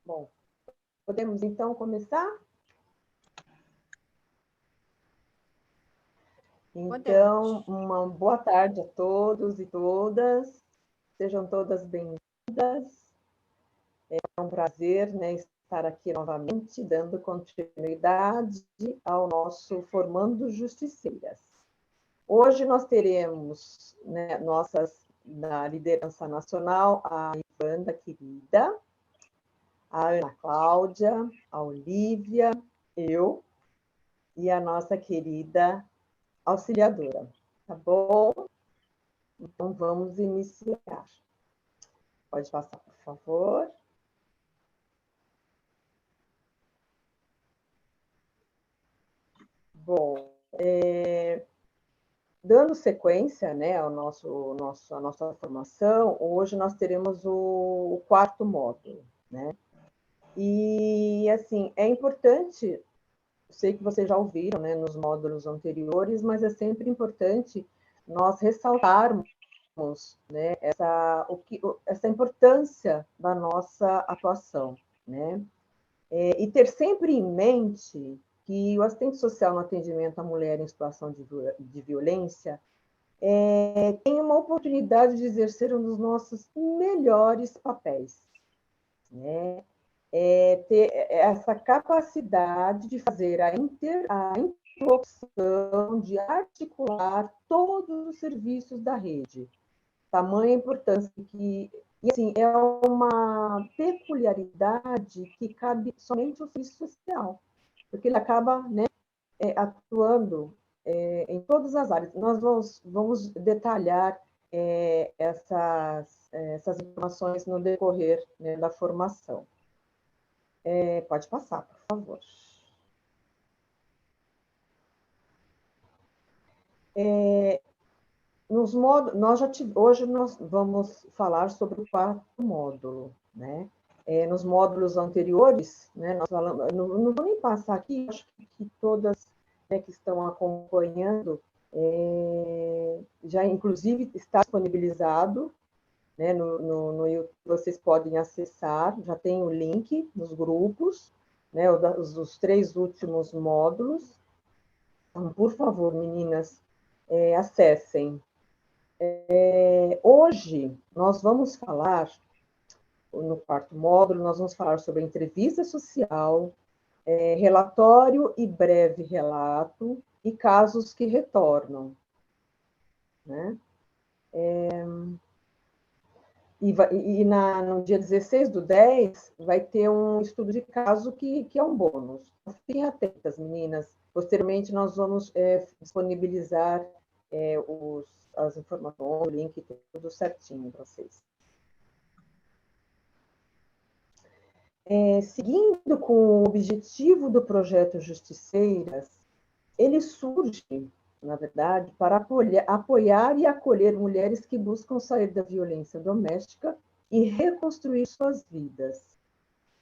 Bom, podemos então começar? Então, uma boa tarde a todos e todas. Sejam todas bem-vindas. É um prazer, né, estar aqui novamente, dando continuidade ao nosso Formando Justiceiras. Hoje nós teremos, né, na liderança nacional, a Ivanda querida, a Ana Cláudia, a Olívia, eu e a nossa querida auxiliadora. Tá bom? Então, vamos iniciar. Pode passar, por favor. Bom, dando sequência, né, a nossa formação, hoje nós teremos o quarto módulo, né? E, assim, é importante, eu sei que vocês já ouviram, né, nos módulos anteriores, mas é sempre importante nós ressaltarmos, né, essa importância da nossa atuação, né? E ter sempre em mente que o assistente social no atendimento à mulher em situação de violência tem uma oportunidade de exercer um dos nossos melhores papéis, né? Ter essa capacidade de fazer a interlocução, de articular todos os serviços da rede. Tamanha importância que, e assim, é uma peculiaridade que cabe somente ao serviço social, porque ele acaba, né, atuando em todas as áreas. Nós vamos detalhar essas informações no decorrer, né, da formação. Pode passar, por favor. Hoje nós vamos falar sobre o quarto módulo, né? Nos módulos anteriores, né, nós falamos, não vou nem passar aqui, acho que todas, né, que estão acompanhando, já inclusive está disponibilizado, né, no YouTube, vocês podem acessar, já tem o link nos grupos, né, os 3 últimos módulos. Então, por favor, meninas, acessem. Hoje, nós vamos falar, no quarto módulo, nós vamos falar sobre entrevista social, relatório e breve relato, e casos que retornam, né? No dia 16/10, vai ter um estudo de caso que é um bônus. Fiquem atentas, meninas. Posteriormente, nós vamos disponibilizar as informações, o link, tudo certinho para vocês. Seguindo com o objetivo do projeto Justiceiras, ele surge, na verdade, para apoiar e acolher mulheres que buscam sair da violência doméstica e reconstruir suas vidas.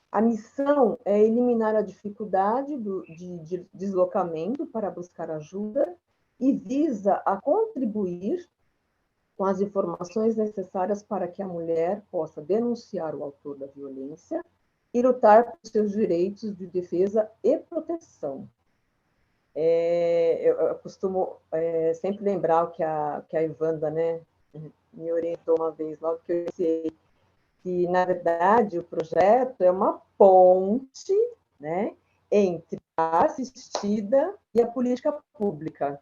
A missão é eliminar a dificuldade de deslocamento para buscar ajuda e visa a contribuir com as informações necessárias para que a mulher possa denunciar o autor da violência e lutar por seus direitos de defesa e proteção. Eu costumo sempre lembrar que a Ivanda, né, me orientou uma vez, logo que eu iniciei, que, na verdade, o projeto é uma ponte, né, entre a assistida e a política pública,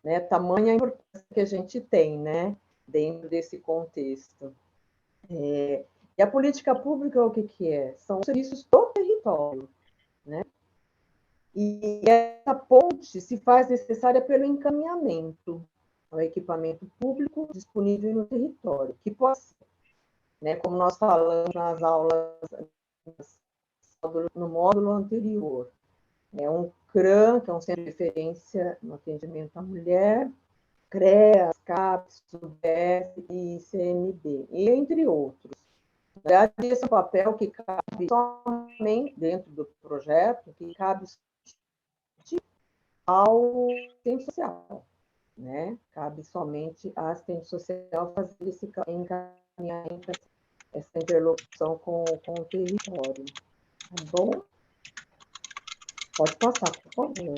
né, tamanha a importância que a gente tem, né, dentro desse contexto. E a política pública, o que é? São os serviços do território, né? E essa ponte se faz necessária pelo encaminhamento ao equipamento público disponível no território, que pode ser, né, como nós falamos nas aulas, no módulo anterior, um CRAM, que é um centro de referência no atendimento à mulher, CREAS, CAPS, UBS e CMB, e entre outros. Na verdade, esse é um papel que cabe somente dentro do projeto, que cabe ao assistente social, né? Cabe somente à assistente social fazer esse encaminhamento, essa interlocução com o território. Tá bom? Pode passar, por favor.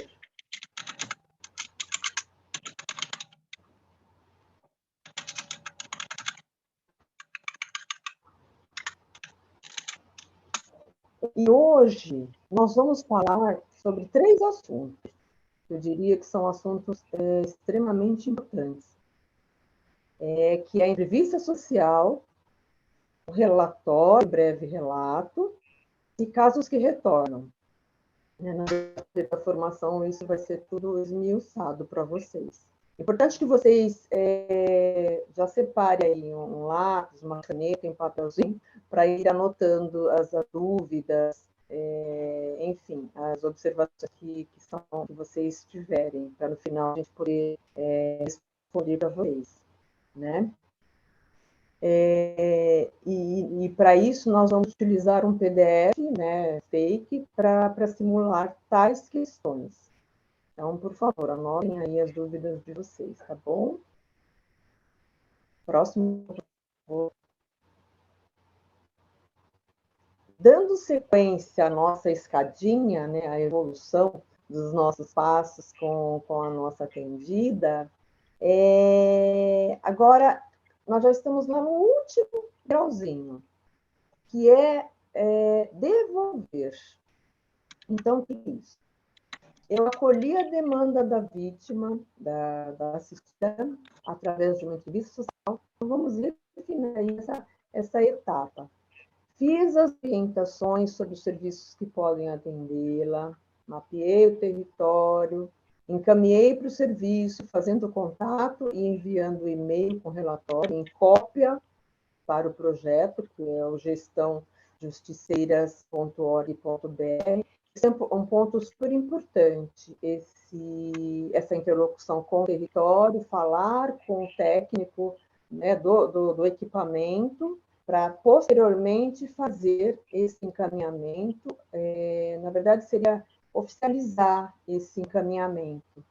E hoje nós vamos falar sobre 3 assuntos. Eu diria que são assuntos extremamente importantes. Que é a entrevista social, o relatório, breve relato, e casos que retornam. Na formação, isso vai ser tudo esmiuçado para vocês. É importante que vocês já separem aí um lápis, uma caneta, um papelzinho, para ir anotando as dúvidas, enfim, as observações que vocês tiverem, para no final a gente poder responder para vocês, né? E para isso nós vamos utilizar um PDF, né, fake, para simular tais questões. Então, por favor, anotem aí as dúvidas de vocês, tá bom? Próximo. Dando sequência à nossa escadinha, né, a evolução dos nossos passos com a nossa atendida, agora nós já estamos lá no último grauzinho, que é devolver. Então, o que é isso? Eu acolhi a demanda da vítima, da assistida, através de uma entrevista social. Então, vamos definir essa etapa. Fiz as orientações sobre os serviços que podem atendê-la, mapeei o território, encaminhei para o serviço, fazendo contato e enviando e-mail com relatório em cópia para o projeto, que é o gestãojusticeiras.org.br. Esse é um ponto super importante, essa interlocução com o território, falar com o técnico, né, do equipamento, para posteriormente fazer esse encaminhamento. Na verdade, seria oficializar esse encaminhamento,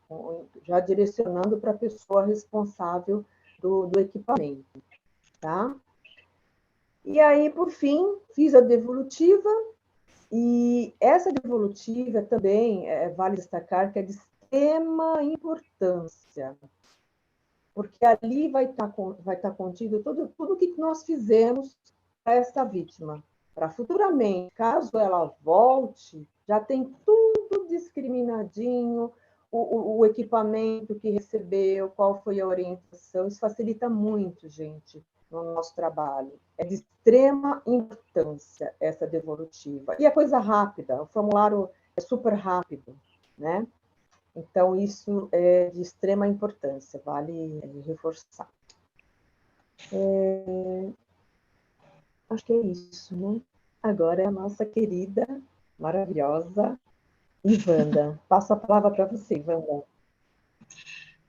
já direcionando para a pessoa responsável do equipamento, tá? E aí, por fim, fiz a devolutiva, e essa devolutiva também vale destacar que é de extrema importância, porque ali vai estar contido tudo que nós fizemos para essa vítima, para futuramente, caso ela volte, já tem tudo discriminadinho, o equipamento que recebeu, qual foi a orientação. Isso facilita muito, gente, no nosso trabalho. É de extrema importância essa devolutiva. E é coisa rápida, o formulário é super rápido, né? Então, isso é de extrema importância, vale reforçar. Acho que é isso, né? Agora é a nossa querida, maravilhosa Ivanda. Passo a palavra para você, Ivanda.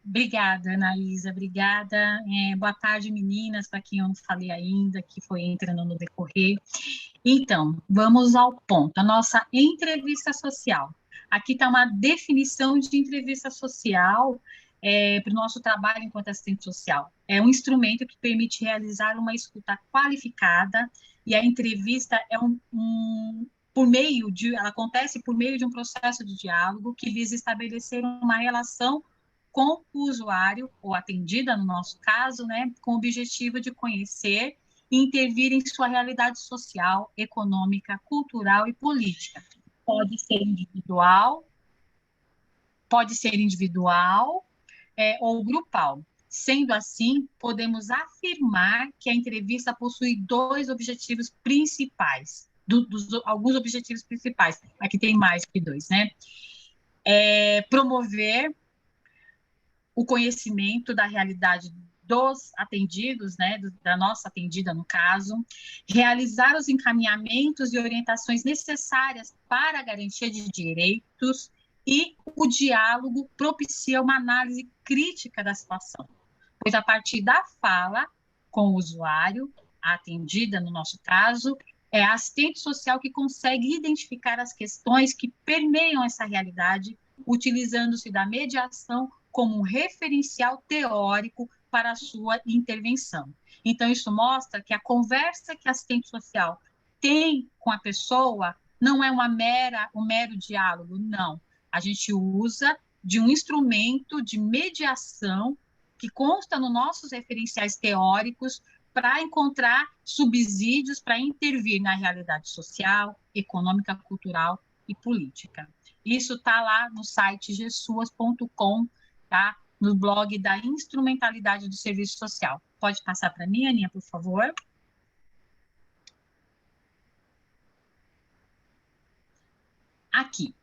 Obrigada, Anaísa, obrigada. Boa tarde, meninas, para quem eu não falei ainda, que foi entrando no decorrer. Então, vamos ao ponto. A nossa entrevista social. Aqui está uma definição de entrevista social para o nosso trabalho enquanto assistente social. É um instrumento que permite realizar uma escuta qualificada, e a entrevista é ela acontece por meio de um processo de diálogo que visa estabelecer uma relação com o usuário, ou atendida no nosso caso, né, com o objetivo de conhecer e intervir em sua realidade social, econômica, cultural e política. Pode ser individual ou grupal. Sendo assim, podemos afirmar que a entrevista possui dois objetivos principais, alguns objetivos principais, aqui tem mais que dois, né? Promover o conhecimento da realidade dos atendidos, né, da nossa atendida no caso, realizar os encaminhamentos e orientações necessárias para a garantia de direitos, e o diálogo propicia uma análise crítica da situação, pois a partir da fala com o usuário, a atendida no nosso caso, é a assistente social que consegue identificar as questões que permeiam essa realidade, utilizando-se da mediação como um referencial teórico para a sua intervenção. Então, isso mostra que a conversa que a assistente social tem com a pessoa não é um mero diálogo, não. A gente usa de um instrumento de mediação que consta nos nossos referenciais teóricos para encontrar subsídios para intervir na realidade social, econômica, cultural e política. Isso está lá no site gesuas.com, tá? No blog da instrumentalidade do serviço social. Pode passar para mim, Aninha, por favor? Aqui.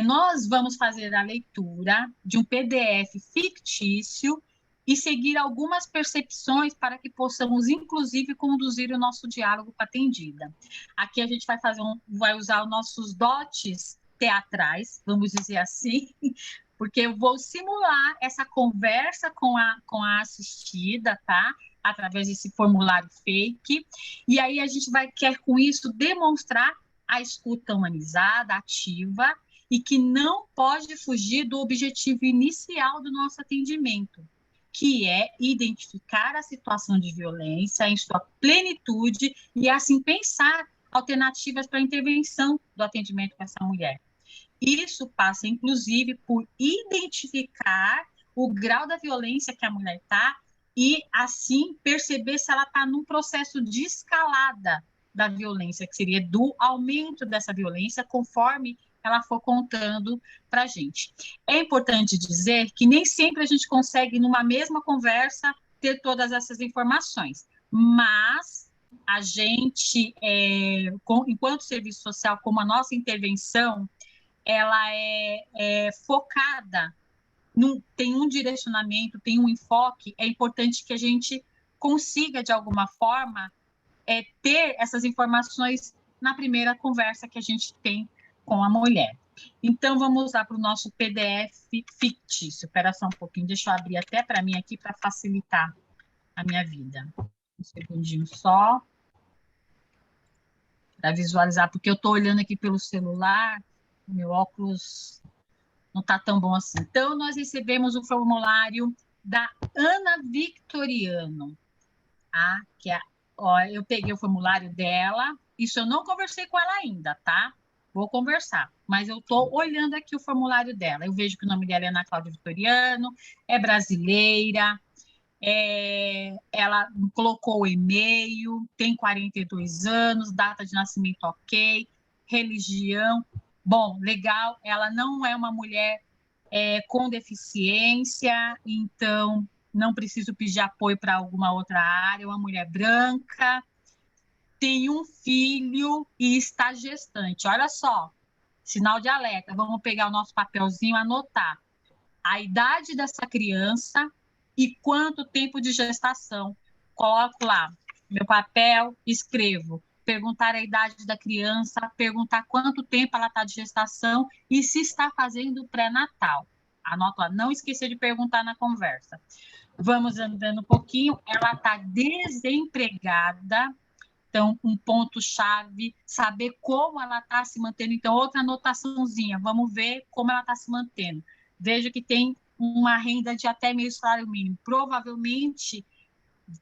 Nós vamos fazer a leitura de um PDF fictício e seguir algumas percepções para que possamos, inclusive, conduzir o nosso diálogo com a atendida. Aqui a gente vai usar os nossos dotes teatrais, vamos dizer assim, porque eu vou simular essa conversa com a assistida, tá? Através desse formulário fake. E aí a gente quer com isso demonstrar a escuta humanizada, ativa, e que não pode fugir do objetivo inicial do nosso atendimento, que é identificar a situação de violência em sua plenitude e, assim, pensar alternativas para a intervenção do atendimento com essa mulher. Isso passa, inclusive, por identificar o grau da violência que a mulher está e, assim, perceber se ela está num processo de escalada da violência, que seria do aumento dessa violência, conforme ela for contando para a gente. É importante dizer que nem sempre a gente consegue, numa mesma conversa, ter todas essas informações, mas a gente, enquanto serviço social, como a nossa intervenção, ela é focada, tem um direcionamento, tem um enfoque, é importante que a gente consiga, de alguma forma, ter essas informações na primeira conversa que a gente tem com a mulher. Então, vamos lá para o nosso PDF fictício. Espera só um pouquinho, deixa eu abrir até para mim aqui para facilitar a minha vida. Um segundinho só, para visualizar, porque eu estou olhando aqui pelo celular, meu óculos não está tão bom assim. Então, nós recebemos o formulário da Ana Victoriano, tá? Que é, eu peguei o formulário dela, isso eu não conversei com ela ainda, tá? Vou conversar, mas eu estou olhando aqui o formulário dela. Eu vejo que o nome dela é Ana Cláudia Vitoriano, é brasileira, ela colocou o e-mail, tem 42 anos, data de nascimento ok, religião, bom, legal, ela não é uma mulher com deficiência, então não preciso pedir apoio para alguma outra área, é uma mulher branca, tem um filho e está gestante. Olha só, sinal de alerta. Vamos pegar o nosso papelzinho, anotar a idade dessa criança e quanto tempo de gestação. Coloco lá meu papel, escrevo. Perguntar a idade da criança, perguntar quanto tempo ela está de gestação e se está fazendo pré-natal. Anota lá, não esquecer de perguntar na conversa. Vamos andando um pouquinho. Ela está desempregada. Então, um ponto-chave, saber como ela está se mantendo. Então, outra anotaçãozinha, vamos ver como ela está se mantendo. Vejo que tem uma renda de até meio salário mínimo. Provavelmente,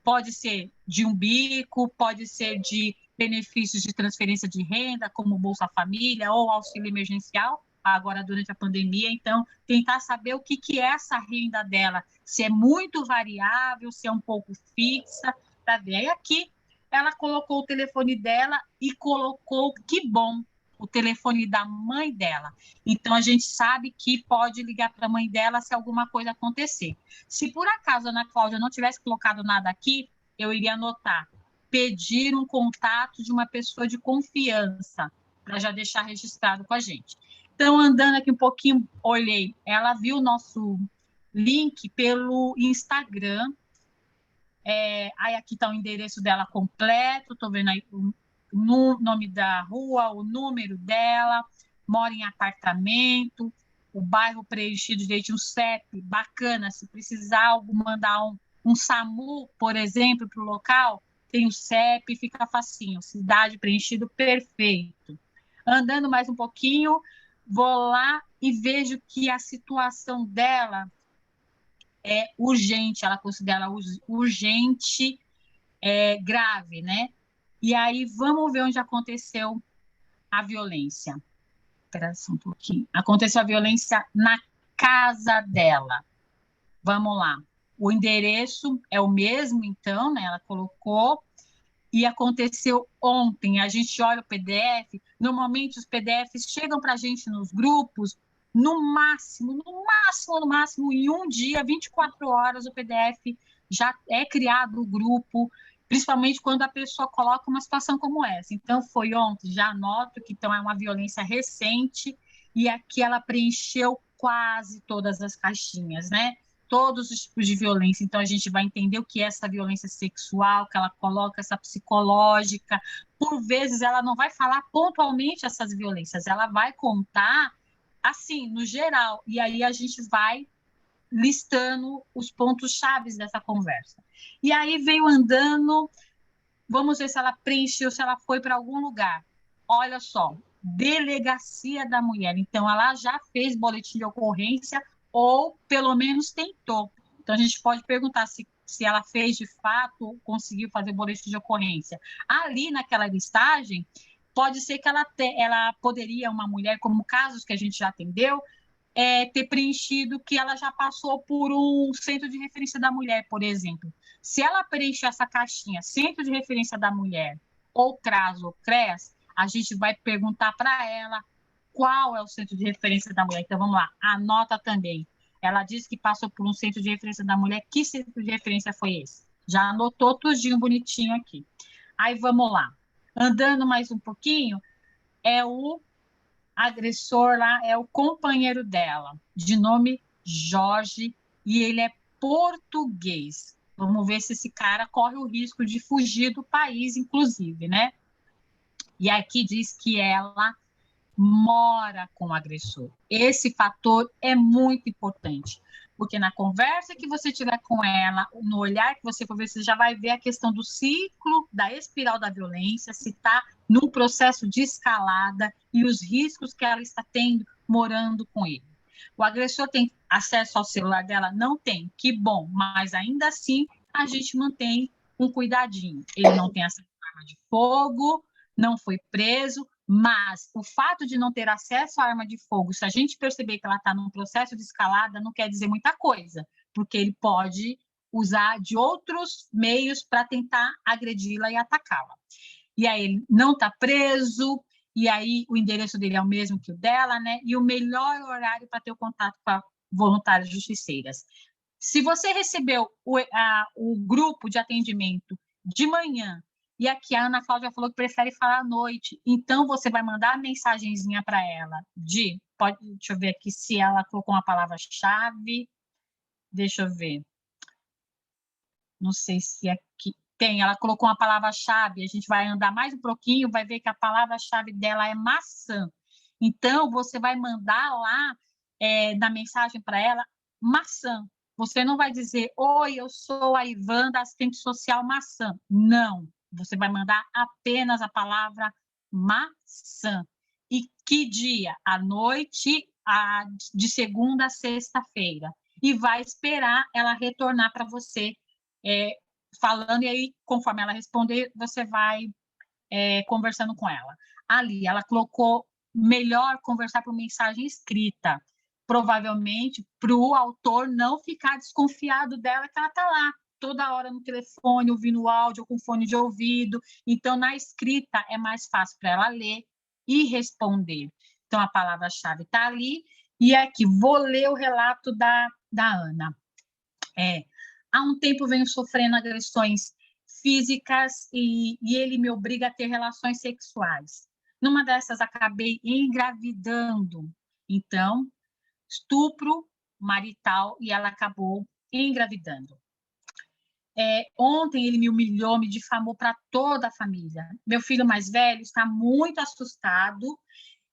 pode ser de um bico, pode ser de benefícios de transferência de renda, como Bolsa Família ou auxílio emergencial, agora durante a pandemia. Então, tentar saber o que é essa renda dela, se é muito variável, se é um pouco fixa, para ver. E aqui, ela colocou o telefone dela e colocou, que bom, o telefone da mãe dela. Então, a gente sabe que pode ligar para a mãe dela se alguma coisa acontecer. Se por acaso a Ana Cláudia não tivesse colocado nada aqui, eu iria anotar, pedir um contato de uma pessoa de confiança, para já deixar registrado com a gente. Então, andando aqui um pouquinho, olhei, ela viu o nosso link pelo Instagram, aí aqui está o endereço dela completo, estou vendo aí o nome da rua, o número dela, mora em apartamento, o bairro preenchido direito, um CEP, bacana, se precisar mandar um SAMU, por exemplo, para o local, tem o CEP, fica facinho, cidade preenchido, perfeito. Andando mais um pouquinho, vou lá e vejo que a situação dela é urgente, ela considera urgente, grave, né? E aí vamos ver onde aconteceu a violência? Espera só um pouquinho. Aconteceu a violência na casa dela. Vamos lá. O endereço é o mesmo, então, né? Ela colocou. E aconteceu ontem. A gente olha o PDF. Normalmente, os PDFs chegam para a gente nos grupos no máximo, em um dia, 24 horas, o PDF já é criado o grupo, principalmente quando a pessoa coloca uma situação como essa. Então, foi ontem, já anoto que então é uma violência recente, e aqui ela preencheu quase todas as caixinhas, né? Todos os tipos de violência. Então, a gente vai entender o que é essa violência sexual, que ela coloca, essa psicológica. Por vezes, ela não vai falar pontualmente essas violências, ela vai contar assim, no geral, e aí a gente vai listando os pontos chaves dessa conversa. E aí veio andando, vamos ver se ela preencheu, se ela foi para algum lugar. Olha só, Delegacia da Mulher. Então, ela já fez boletim de ocorrência, ou pelo menos tentou. Então, a gente pode perguntar se ela fez de fato, conseguiu fazer boletim de ocorrência. Ali naquela listagem, pode ser que ela poderia, uma mulher, como casos que a gente já atendeu, ter preenchido que ela já passou por um centro de referência da mulher, por exemplo. Se ela preencher essa caixinha, centro de referência da mulher, ou CRAS ou CREAS, a gente vai perguntar para ela qual é o centro de referência da mulher. Então, vamos lá, anota também. Ela disse que passou por um centro de referência da mulher. Que centro de referência foi esse? Já anotou tudinho bonitinho aqui. Aí, vamos lá. Andando mais um pouquinho, é o agressor lá, é o companheiro dela, de nome Jorge, e ele é português. Vamos ver se esse cara corre o risco de fugir do país, inclusive, né? E aqui diz que ela mora com o agressor. Esse fator é muito importante, porque na conversa que você tiver com ela, no olhar que você for ver, você já vai ver a questão do ciclo, da espiral da violência, se está num processo de escalada e os riscos que ela está tendo morando com ele. O agressor tem acesso ao celular dela? Não tem, que bom, mas ainda assim a gente mantém um cuidadinho. Ele não tem acesso à arma de fogo, não foi preso, mas o fato de não ter acesso à arma de fogo, se a gente perceber que ela está num processo de escalada, não quer dizer muita coisa, porque ele pode usar de outros meios para tentar agredi-la e atacá-la. E aí ele não está preso, e aí o endereço dele é o mesmo que o dela, né? E o melhor horário para ter o contato com a voluntárias justiceiras. Se você recebeu o grupo de atendimento de manhã, e aqui a Ana Cláudia falou que prefere falar à noite, então você vai mandar a mensagenzinha para ela deixa eu ver aqui se ela colocou uma palavra-chave, deixa eu ver, não sei se aqui tem, ela colocou uma palavra-chave, a gente vai andar mais um pouquinho, vai ver que a palavra-chave dela é maçã, então você vai mandar lá na mensagem para ela, maçã. Você não vai dizer, oi, eu sou a Ivan da assistente social maçã. Não, você vai mandar apenas a palavra maçã. E que dia? À noite, de segunda a sexta-feira. E vai esperar ela retornar para você, falando, e aí, conforme ela responder, você vai conversando com ela. Ali, ela colocou melhor conversar por mensagem escrita, provavelmente para o autor não ficar desconfiado dela, que ela está lá toda hora no telefone, ouvindo áudio, ou com fone de ouvido. Então, na escrita, é mais fácil para ela ler e responder. Então, a palavra-chave está ali. E aqui, vou ler o relato da Ana. Há um tempo venho sofrendo agressões físicas e ele me obriga a ter relações sexuais. Numa dessas, acabei engravidando. Então, estupro marital e ela acabou engravidando. Ontem ele me humilhou, me difamou para toda a família. Meu filho mais velho está muito assustado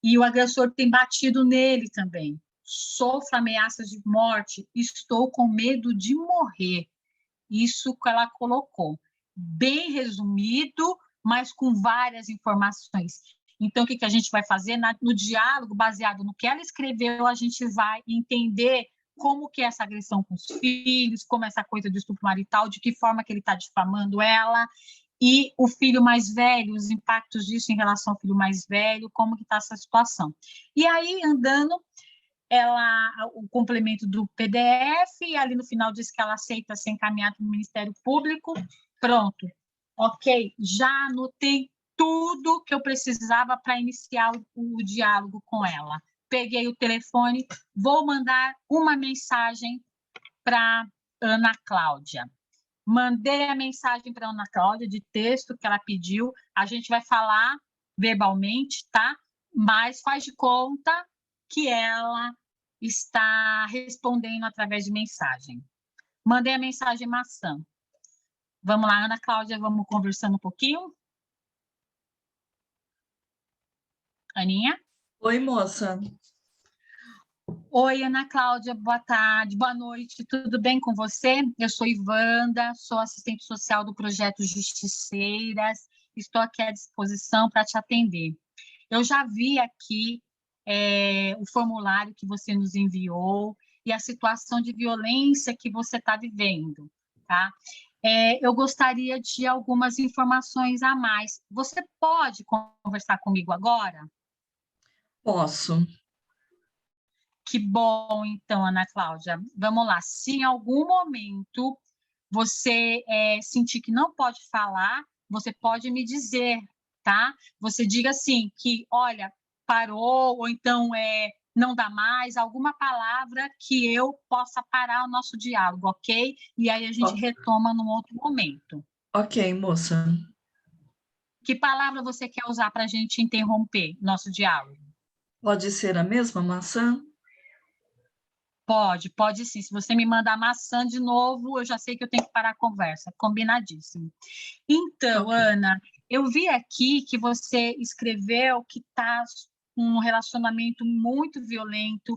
e o agressor tem batido nele também. Sofro ameaças de morte, estou com medo de morrer. Isso que ela colocou. Bem resumido, mas com várias informações. Então, o que a gente vai fazer? No diálogo, baseado no que ela escreveu, a gente vai entender como que é essa agressão com os filhos, como essa coisa do estupro marital, de que forma que ele está difamando ela, e o filho mais velho, os impactos disso em relação ao filho mais velho, como que está essa situação. E aí, andando, o complemento do PDF, e ali no final diz que ela aceita ser encaminhada para o Ministério Público. Pronto. Ok, já anotei tudo que eu precisava para iniciar o diálogo com ela. Peguei o telefone, vou mandar uma mensagem para Ana Cláudia. Mandei a mensagem para Ana Cláudia de texto que ela pediu. A gente vai falar verbalmente, tá? Mas faz de conta que ela está respondendo através de mensagem. Mandei a mensagem maçã. Vamos lá, Ana Cláudia, vamos conversando um pouquinho? Aninha? Oi, moça. Oi, Ana Cláudia, boa tarde, boa noite, tudo bem com você? Eu sou Ivanda, sou assistente social do projeto Justiceiras, estou aqui à disposição para te atender. Eu já vi aqui o formulário que você nos enviou e a situação de violência que você está vivendo, tá? Eu gostaria de algumas informações a mais. Você pode conversar comigo agora? Posso. Que bom, então, Ana Cláudia. Vamos lá. Se em algum momento você sentir que não pode falar, você pode me dizer, tá? Você diga assim, que, olha, parou, ou então não dá mais, alguma palavra que eu possa parar o nosso diálogo, ok? E aí a gente retoma num outro momento. Ok, moça. Que palavra você quer usar para a gente interromper nosso diálogo? Pode ser a mesma maçã? Pode sim. Se você me mandar maçã de novo, eu já sei que eu tenho que parar a conversa. Combinadíssimo. Então, Ok. Ana, eu vi aqui que você escreveu que está um relacionamento muito violento.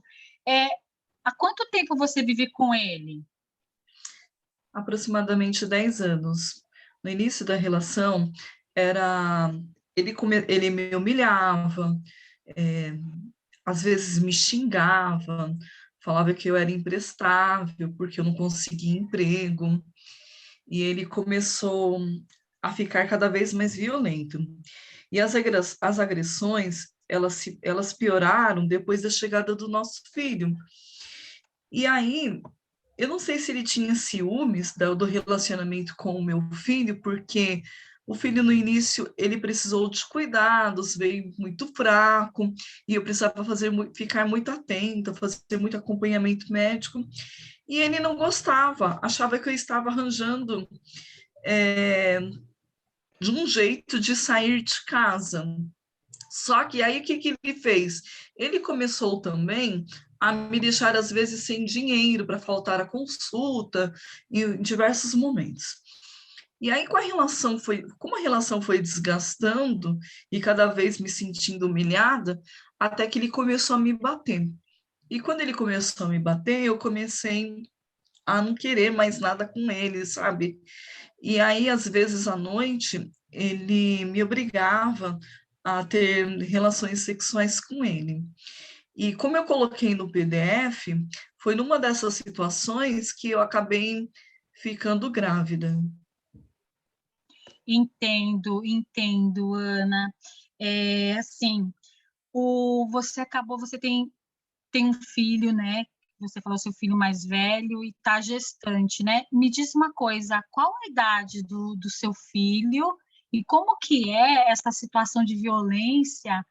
Há quanto tempo você vive com ele? Aproximadamente 10 anos. No início da relação, ele me humilhava, às vezes me xingava, falava que eu era imprestável porque eu não conseguia emprego, e ele começou a ficar cada vez mais violento. E as agressões, elas pioraram depois da chegada do nosso filho. E aí, eu não sei se ele tinha ciúmes do relacionamento com o meu filho, porque o filho no início ele precisou de cuidados, veio muito fraco, e eu precisava ficar muito atenta, fazer muito acompanhamento médico, e ele não gostava, achava que eu estava arranjando de um jeito de sair de casa. Só que aí o que ele fez? Ele começou também a me deixar, às vezes, sem dinheiro para faltar a consulta em diversos momentos. E aí, como a relação foi desgastando e cada vez me sentindo humilhada, até que ele começou a me bater. E quando ele começou a me bater, eu comecei a não querer mais nada com ele, sabe? E aí, às vezes, à noite, ele me obrigava a ter relações sexuais com ele. E como eu coloquei no PDF, foi numa dessas situações que eu acabei ficando grávida. Entendo, Ana. Assim, você tem um filho, né? Você falou seu filho mais velho e está gestante, né? Me diz uma coisa, qual a idade do seu filho e como que é essa situação de violência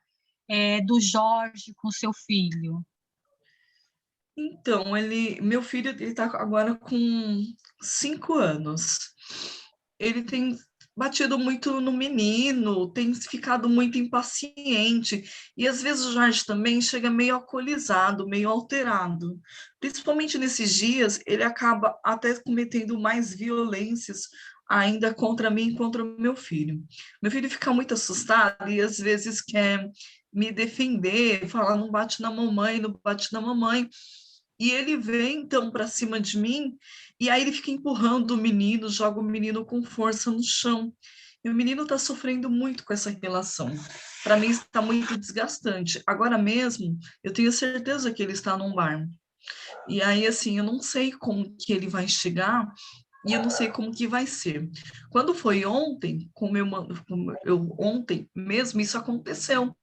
do Jorge com seu filho? Então, meu filho está agora com 5 anos. Ele tem batido muito no menino, tem ficado muito impaciente, e às vezes o Jorge também chega meio alcoolizado, meio alterado. Principalmente nesses dias, ele acaba até cometendo mais violências ainda contra mim e contra o meu filho. Meu filho fica muito assustado e às vezes quer me defender, falar não bate na mamãe, não bate na mamãe. E ele vem, então, para cima de mim, e aí ele fica empurrando o menino, joga o menino com força no chão. E o menino está sofrendo muito com essa relação. Para mim, está muito desgastante. Agora mesmo, eu tenho certeza que ele está num bar. E aí, assim, eu não sei como que ele vai chegar e eu não sei como que vai ser. Quando foi ontem, ontem mesmo, isso aconteceu.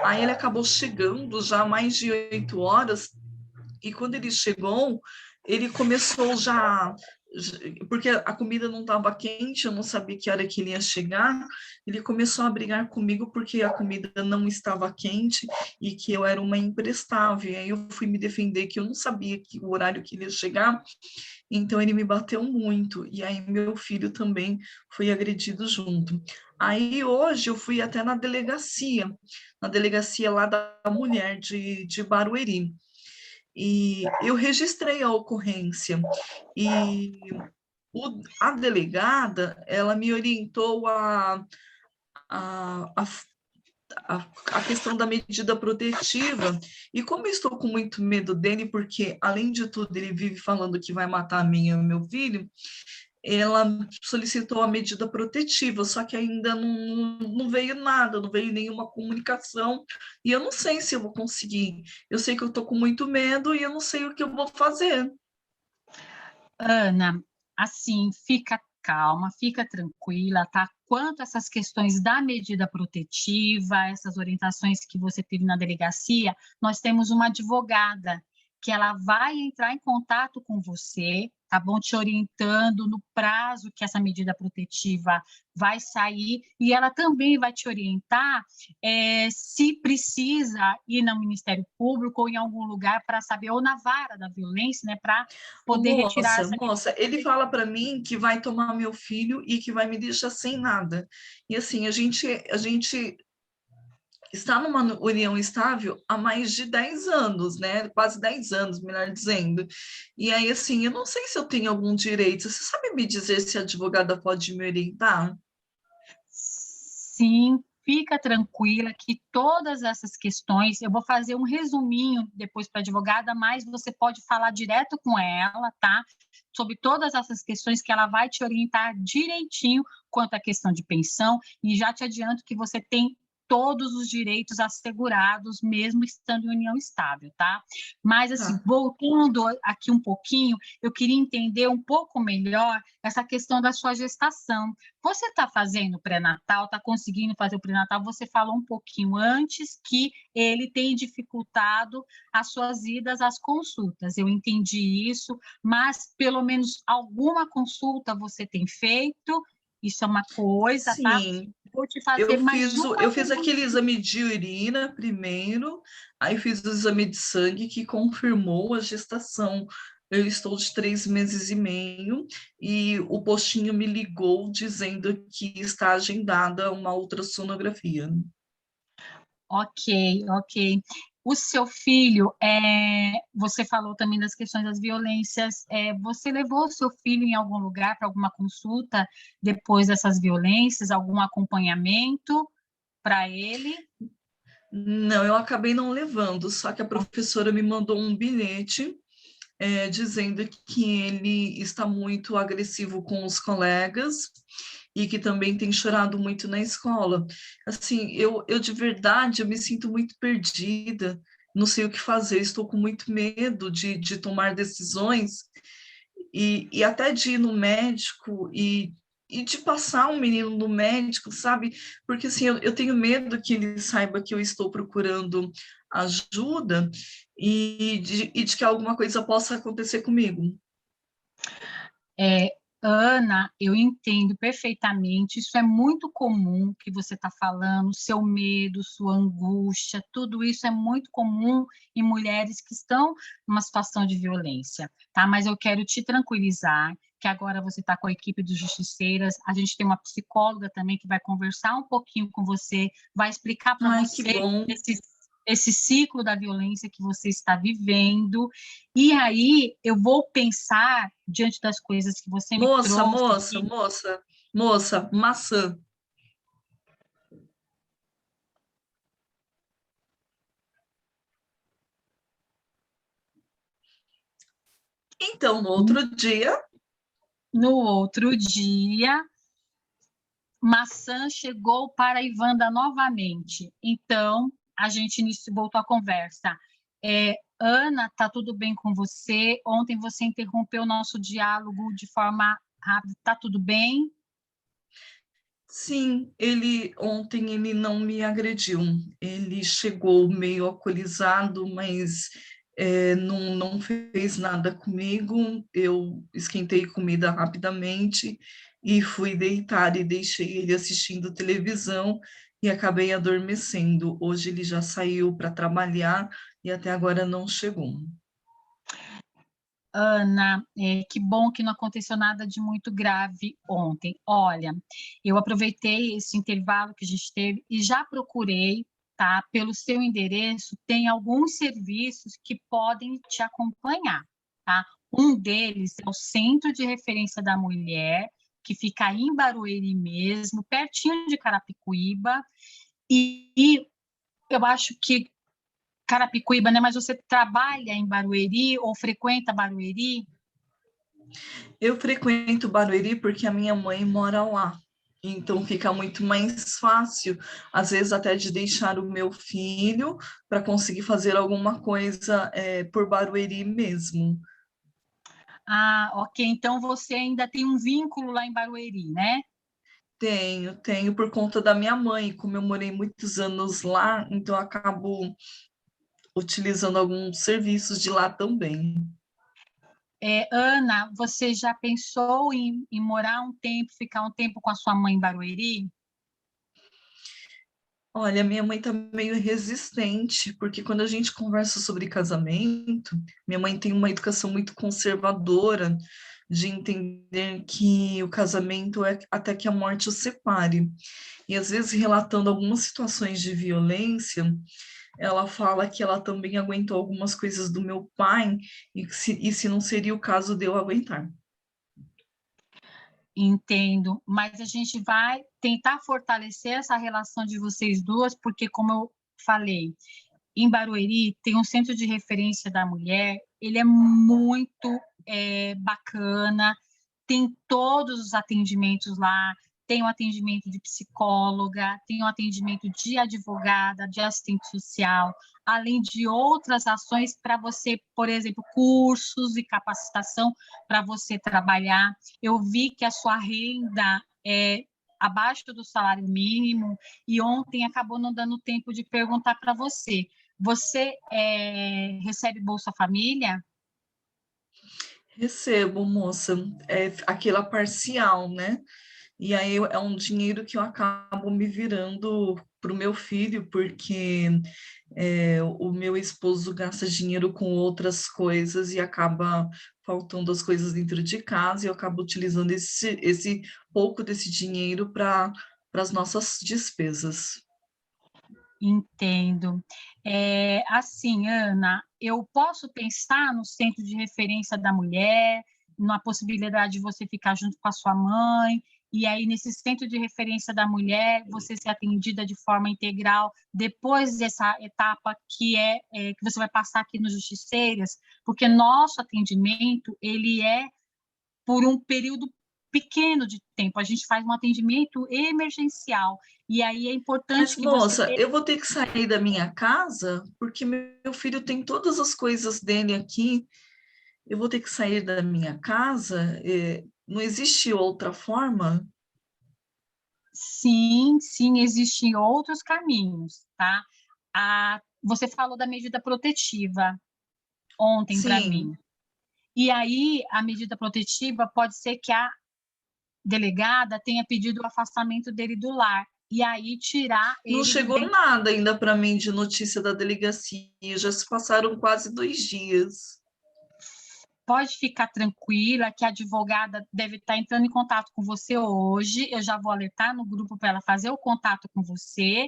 Aí ele acabou chegando já mais de 8 horas, e quando ele chegou, ele começou já, porque a comida não estava quente, eu não sabia que hora que ele ia chegar, ele começou a brigar comigo porque a comida não estava quente e que eu era uma imprestável. E aí eu fui me defender que eu não sabia que o horário que ele ia chegar, então ele me bateu muito. E aí meu filho também foi agredido junto. Aí hoje eu fui até na delegacia lá da mulher de Barueri. E eu registrei a ocorrência. E a delegada, ela me orientou a, a, a questão da medida protetiva, e como eu estou com muito medo dele, porque, além de tudo, ele vive falando que vai matar a mim e o meu filho, ela solicitou a medida protetiva, só que ainda não veio nada, não veio nenhuma comunicação, e eu não sei se eu vou conseguir. Eu sei que eu estou com muito medo e eu não sei o que eu vou fazer. Ana, assim, fica calma, fica tranquila, tá? Quanto a essas questões da medida protetiva, essas orientações que você teve na delegacia, nós temos uma advogada que ela vai entrar em contato com você, tá bom? Te orientando no prazo que essa medida protetiva vai sair, e ela também vai te orientar se precisa ir no Ministério Público ou em algum lugar para saber, ou na vara da violência, né, para poder retirar essa Moça, ele fala para mim que vai tomar meu filho e que vai me deixar sem nada. E assim, a gente está numa união estável há mais de 10 anos, né? Quase 10 anos, melhor dizendo. E aí, assim, eu não sei se eu tenho algum direito. Você sabe me dizer se a advogada pode me orientar? Sim, fica tranquila que todas essas questões, eu vou fazer um resuminho depois para a advogada, mas você pode falar direto com ela, tá? Sobre todas essas questões que ela vai te orientar direitinho quanto à questão de pensão, e já te adianto que você tem todos os direitos assegurados, mesmo estando em união estável, tá? Mas, assim, voltando aqui um pouquinho, eu queria entender um pouco melhor essa questão da sua gestação. Você está fazendo pré-natal, está conseguindo fazer o pré-natal? Você falou um pouquinho antes que ele tem dificultado as suas idas às consultas. Eu entendi isso, mas pelo menos alguma consulta você tem feito? Isso é uma coisa, tá? Sim. Vou te fazer mais uma Eu fiz pergunta. aquele exame de urina primeiro, aí fiz o exame de sangue que confirmou a gestação. Eu estou de 3 meses e meio, e o postinho me ligou dizendo que está agendada uma ultrassonografia. Ok, ok. O seu filho, você falou também das questões das violências. Você levou o seu filho em algum lugar para alguma consulta depois dessas violências, algum acompanhamento para ele? Não, eu acabei não levando, só que a professora me mandou um bilhete dizendo que ele está muito agressivo com os colegas e que também tem chorado muito na escola. Assim, eu de verdade, eu me sinto muito perdida, não sei o que fazer, estou com muito medo de tomar decisões e até de ir no médico e de passar um menino no médico, sabe? Porque assim, eu tenho medo que ele saiba que eu estou procurando ajuda e de que alguma coisa possa acontecer comigo. Ana, eu entendo perfeitamente, isso é muito comum que você está falando, seu medo, sua angústia, tudo isso é muito comum em mulheres que estão numa situação de violência, tá? Mas eu quero te tranquilizar que agora você está com a equipe dos Justiceiras, a gente tem uma psicóloga também que vai conversar um pouquinho com você, vai explicar para Ai, que você bom. esse ciclo da violência que você está vivendo. E aí eu vou pensar, diante das coisas que você me trouxe aqui, Moça, maçã. Então, no outro dia, maçã chegou para Ivanda novamente. Então, a gente voltou a conversa. Ana, tá tudo bem com você? Ontem você interrompeu o nosso diálogo de forma rápido, tá tudo bem? Sim, ontem ele não me agrediu. Ele chegou meio alcoolizado, mas não fez nada comigo. Eu esquentei comida rapidamente e fui deitar e deixei ele assistindo televisão e acabei adormecendo. Hoje ele já saiu para trabalhar e até agora não chegou. Ana, que bom que não aconteceu nada de muito grave ontem. Olha, eu aproveitei esse intervalo que a gente teve e já procurei, tá? Pelo seu endereço, tem alguns serviços que podem te acompanhar, tá? Um deles é o Centro de Referência da Mulher, que fica aí em Barueri mesmo, pertinho de Carapicuíba, e eu acho que Carapicuíba, né? Mas você trabalha em Barueri ou frequenta Barueri? Eu frequento Barueri porque a minha mãe mora lá. Então fica muito mais fácil, às vezes até de deixar o meu filho para conseguir fazer alguma coisa por Barueri mesmo. Ah, ok. Então você ainda tem um vínculo lá em Barueri, né? Tenho por conta da minha mãe, como eu morei muitos anos lá, então eu acabo utilizando alguns serviços de lá também. Ana, você já pensou em morar um tempo, ficar um tempo com a sua mãe em Barueri? Olha, minha mãe tá meio resistente, porque quando a gente conversa sobre casamento, minha mãe tem uma educação muito conservadora, de entender que o casamento é até que a morte os separe. E às vezes, relatando algumas situações de violência, ela fala que ela também aguentou algumas coisas do meu pai, e se não seria o caso de eu aguentar. Entendo, mas a gente vai tentar fortalecer essa relação de vocês duas, porque, como eu falei, em Barueri tem um centro de referência da mulher, ele é muito bacana, tem todos os atendimentos lá, tem o atendimento de psicóloga, tem o atendimento de advogada, de assistente social, além de outras ações para você, por exemplo, cursos e capacitação para você trabalhar. Eu vi que a sua renda é abaixo do salário mínimo e ontem acabou não dando tempo de perguntar para você. Você recebe Bolsa Família? Recebo, moça, é aquela parcial, né? E aí é um dinheiro que eu acabo me virando para o meu filho, porque o meu esposo gasta dinheiro com outras coisas e acaba faltando as coisas dentro de casa, e eu acabo utilizando esse pouco desse dinheiro para as nossas despesas. Entendo. Assim, Ana, eu posso pensar no centro de referência da mulher, na possibilidade de você ficar junto com a sua mãe, e aí nesse centro de referência da mulher, você ser atendida de forma integral depois dessa etapa que você vai passar aqui no Justiceiras, porque nosso atendimento, ele é por um período pequeno de tempo, a gente faz um atendimento emergencial, e aí é importante Mas, que você moça, eu vou ter que sair da minha casa porque meu filho tem todas as coisas dele aqui. Eu vou ter que sair da minha casa. Não existe outra forma? sim, sim, existem outros caminhos, tá? Você falou da medida protetiva ontem para Sim. mim. E aí, a medida protetiva pode ser que a delegada tenha pedido o afastamento dele do lar, e aí tirar Não ele de chegou dentro. nada ainda para mim de notícia da delegacia. Já se passaram quase 2 dias. Pode ficar tranquila que a advogada deve estar entrando em contato com você hoje. Eu já vou alertar no grupo para ela fazer o contato com você.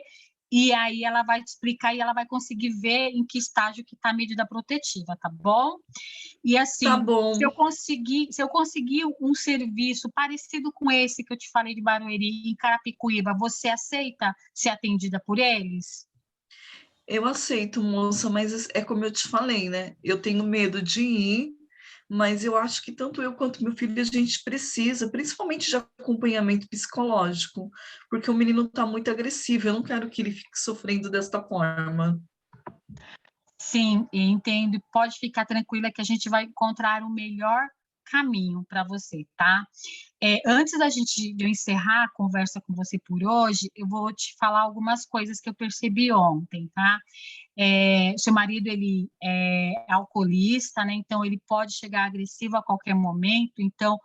E aí ela vai te explicar e ela vai conseguir ver em que estágio que está a medida protetiva, tá bom? E Tá assim, bom. se eu conseguir um serviço parecido com esse que eu te falei de Barueri, em Carapicuíba, você aceita ser atendida por eles? Eu aceito, moça, mas é como eu te falei, né? Eu tenho medo de ir, mas eu acho que tanto eu quanto meu filho a gente precisa, principalmente de acompanhamento psicológico, porque o menino está muito agressivo. Eu não quero que ele fique sofrendo desta forma. Sim, entendo. Pode ficar tranquila que a gente vai encontrar o melhor caminho para você, tá? Antes de eu encerrar a conversa com você por hoje, eu vou te falar algumas coisas que eu percebi ontem, tá? Seu marido, ele é alcoolista, né? Então, ele pode chegar agressivo a qualquer momento. Então,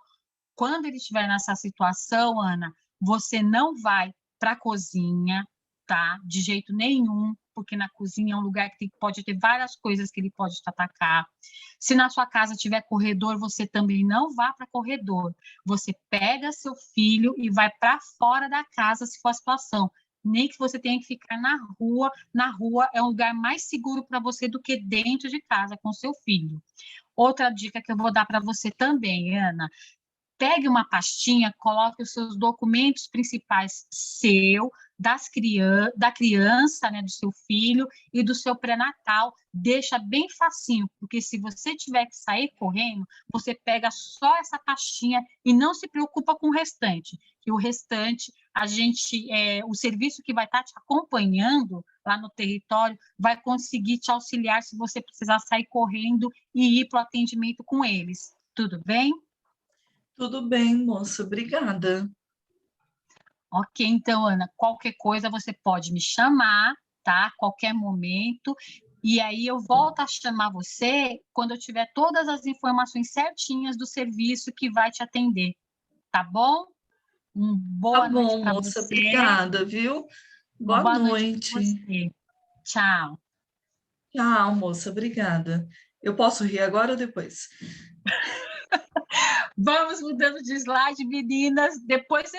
quando ele estiver nessa situação, Ana, você não vai para a cozinha, tá? De jeito nenhum, porque na cozinha é um lugar que pode ter várias coisas que ele pode te atacar. Se na sua casa tiver corredor, você também não vá para corredor. Você pega seu filho e vai para fora da casa, se for a situação. Nem que você tenha que ficar na rua. Na rua é um lugar mais seguro para você do que dentro de casa com seu filho. Outra dica que eu vou dar para você também, Ana, pegue uma pastinha, coloque os seus documentos principais da criança, né, do seu filho e do seu pré-natal, deixa bem facinho, porque se você tiver que sair correndo, você pega só essa pastinha e não se preocupa com o restante, que o restante, o serviço que vai estar te acompanhando lá no território vai conseguir te auxiliar se você precisar sair correndo e ir para o atendimento com eles. Tudo bem? Tudo bem, moça, obrigada. Ok, então, Ana, qualquer coisa você pode me chamar, tá? Qualquer momento. E aí eu volto a chamar você quando eu tiver todas as informações certinhas do serviço que vai te atender, tá bom? Tá Boa noite bom, para moça, você. obrigada, viu? Uma Boa boa noite para noite. você. Tchau. Tchau, moça, obrigada. Eu posso rir agora ou depois? Vamos mudando de slide, meninas. Depois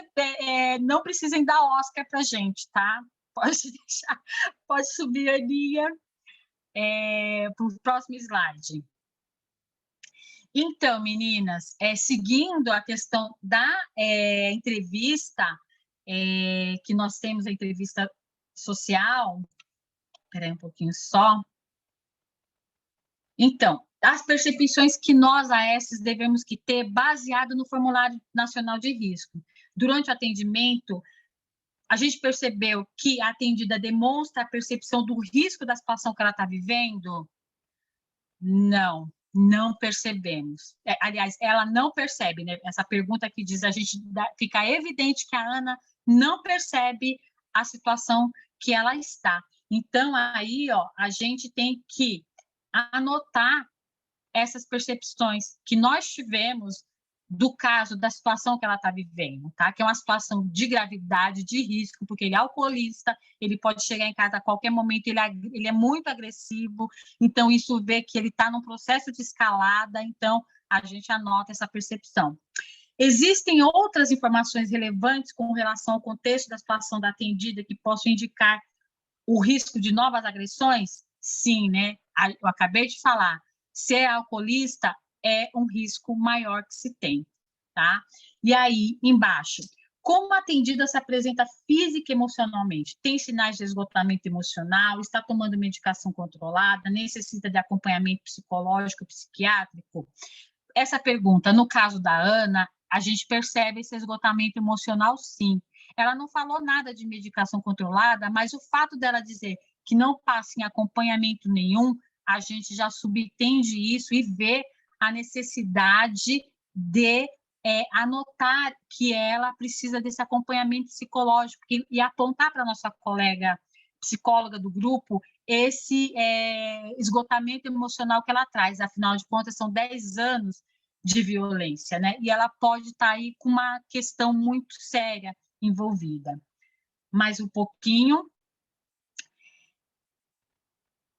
não precisem dar Oscar para gente, tá? Pode deixar, pode subir a linha para o próximo slide. Então, meninas, seguindo a questão da entrevista, que nós temos a entrevista social, espera aí um pouquinho só. Então, as percepções que nós, AS, devemos que ter baseado no Formulário Nacional de Risco. Durante o atendimento, a gente percebeu que a atendida demonstra a percepção do risco da situação que ela está vivendo? Não percebemos. Aliás, ela não percebe, né? Essa pergunta que diz, fica evidente que a Ana não percebe a situação que ela está. Então, aí, ó, a gente tem que anotar essas percepções que nós tivemos do caso, da situação que ela está vivendo, tá? Que é uma situação de gravidade, de risco, porque ele é alcoolista, ele pode chegar em casa a qualquer momento, ele é muito agressivo, então isso vê que ele está num processo de escalada, então a gente anota essa percepção. Existem outras informações relevantes com relação ao contexto da situação da atendida que possam indicar o risco de novas agressões? Sim, né? Eu acabei de falar, ser alcoolista é um risco maior que se tem, tá? E aí, embaixo, como a atendida se apresenta física e emocionalmente? Tem sinais de esgotamento emocional? Está tomando medicação controlada? Necessita de acompanhamento psicológico, psiquiátrico? Essa pergunta, no caso da Ana, a gente percebe esse esgotamento emocional, sim. Ela não falou nada de medicação controlada, mas o fato dela dizer que não passa em acompanhamento nenhum, a gente já subentende isso e vê a necessidade de anotar que ela precisa desse acompanhamento psicológico e apontar para a nossa colega psicóloga do grupo esse esgotamento emocional que ela traz. Afinal de contas, são 10 anos de violência, né? E ela pode estar aí com uma questão muito séria envolvida. Mais um pouquinho.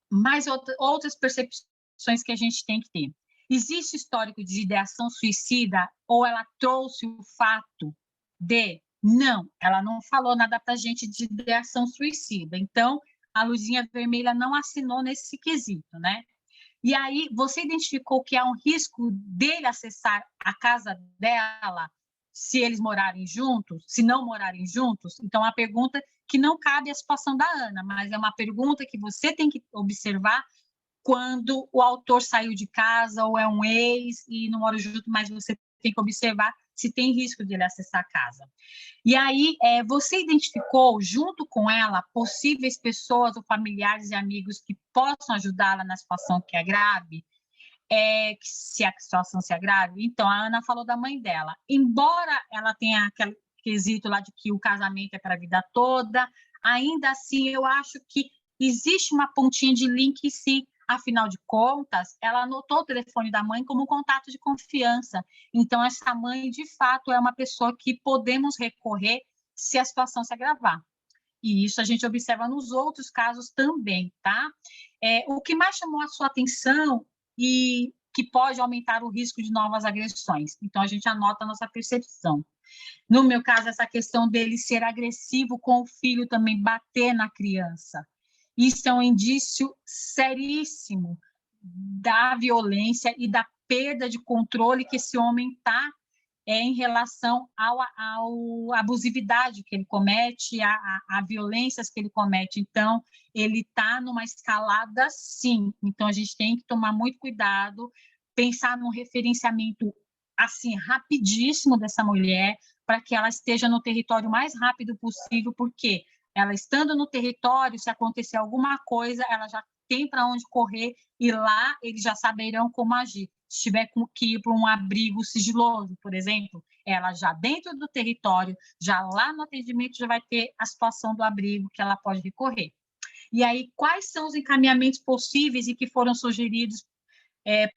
Mais outras percepções que a gente tem que ter. Existe histórico de ideação suicida ou ela trouxe o fato de... Não, ela não falou nada para a gente de ideação suicida. Então, a luzinha vermelha não assinou nesse quesito, né? E aí, você identificou que há um risco dele acessar a casa dela se eles morarem juntos, se não morarem juntos? Então, a pergunta que não cabe à situação da Ana, mas é uma pergunta que você tem que observar quando o autor saiu de casa ou é um ex e não mora junto, mas você tem que observar se tem risco de ele acessar a casa. E aí, você identificou, junto com ela, possíveis pessoas ou familiares e amigos que possam ajudá-la na situação que é grave? se a situação se agrave. Então, a Ana falou da mãe dela. Embora ela tenha aquele quesito lá de que o casamento é para a vida toda, ainda assim, eu acho que existe uma pontinha de link, sim. Afinal de contas, ela anotou o telefone da mãe como contato de confiança. Então, essa mãe, de fato, é uma pessoa que podemos recorrer se a situação se agravar. E isso a gente observa nos outros casos também, tá? O que mais chamou a sua atenção e que pode aumentar o risco de novas agressões? Então, a gente anota a nossa percepção. No meu caso, essa questão dele ser agressivo com o filho, também bater na criança. Isso é um indício seríssimo da violência e da perda de controle que esse homem está em relação à abusividade que ele comete, a violências que ele comete. Então, ele está numa escalada, sim. Então, a gente tem que tomar muito cuidado, pensar num referenciamento assim rapidíssimo dessa mulher, para que ela esteja no território o mais rápido possível, porque ela estando no território, se acontecer alguma coisa, ela já tem para onde correr e lá eles já saberão como agir. Se tiver que ir para um abrigo sigiloso, por exemplo, ela já dentro do território, já lá no atendimento, já vai ter a situação do abrigo que ela pode recorrer. E aí, quais são os encaminhamentos possíveis e que foram sugeridos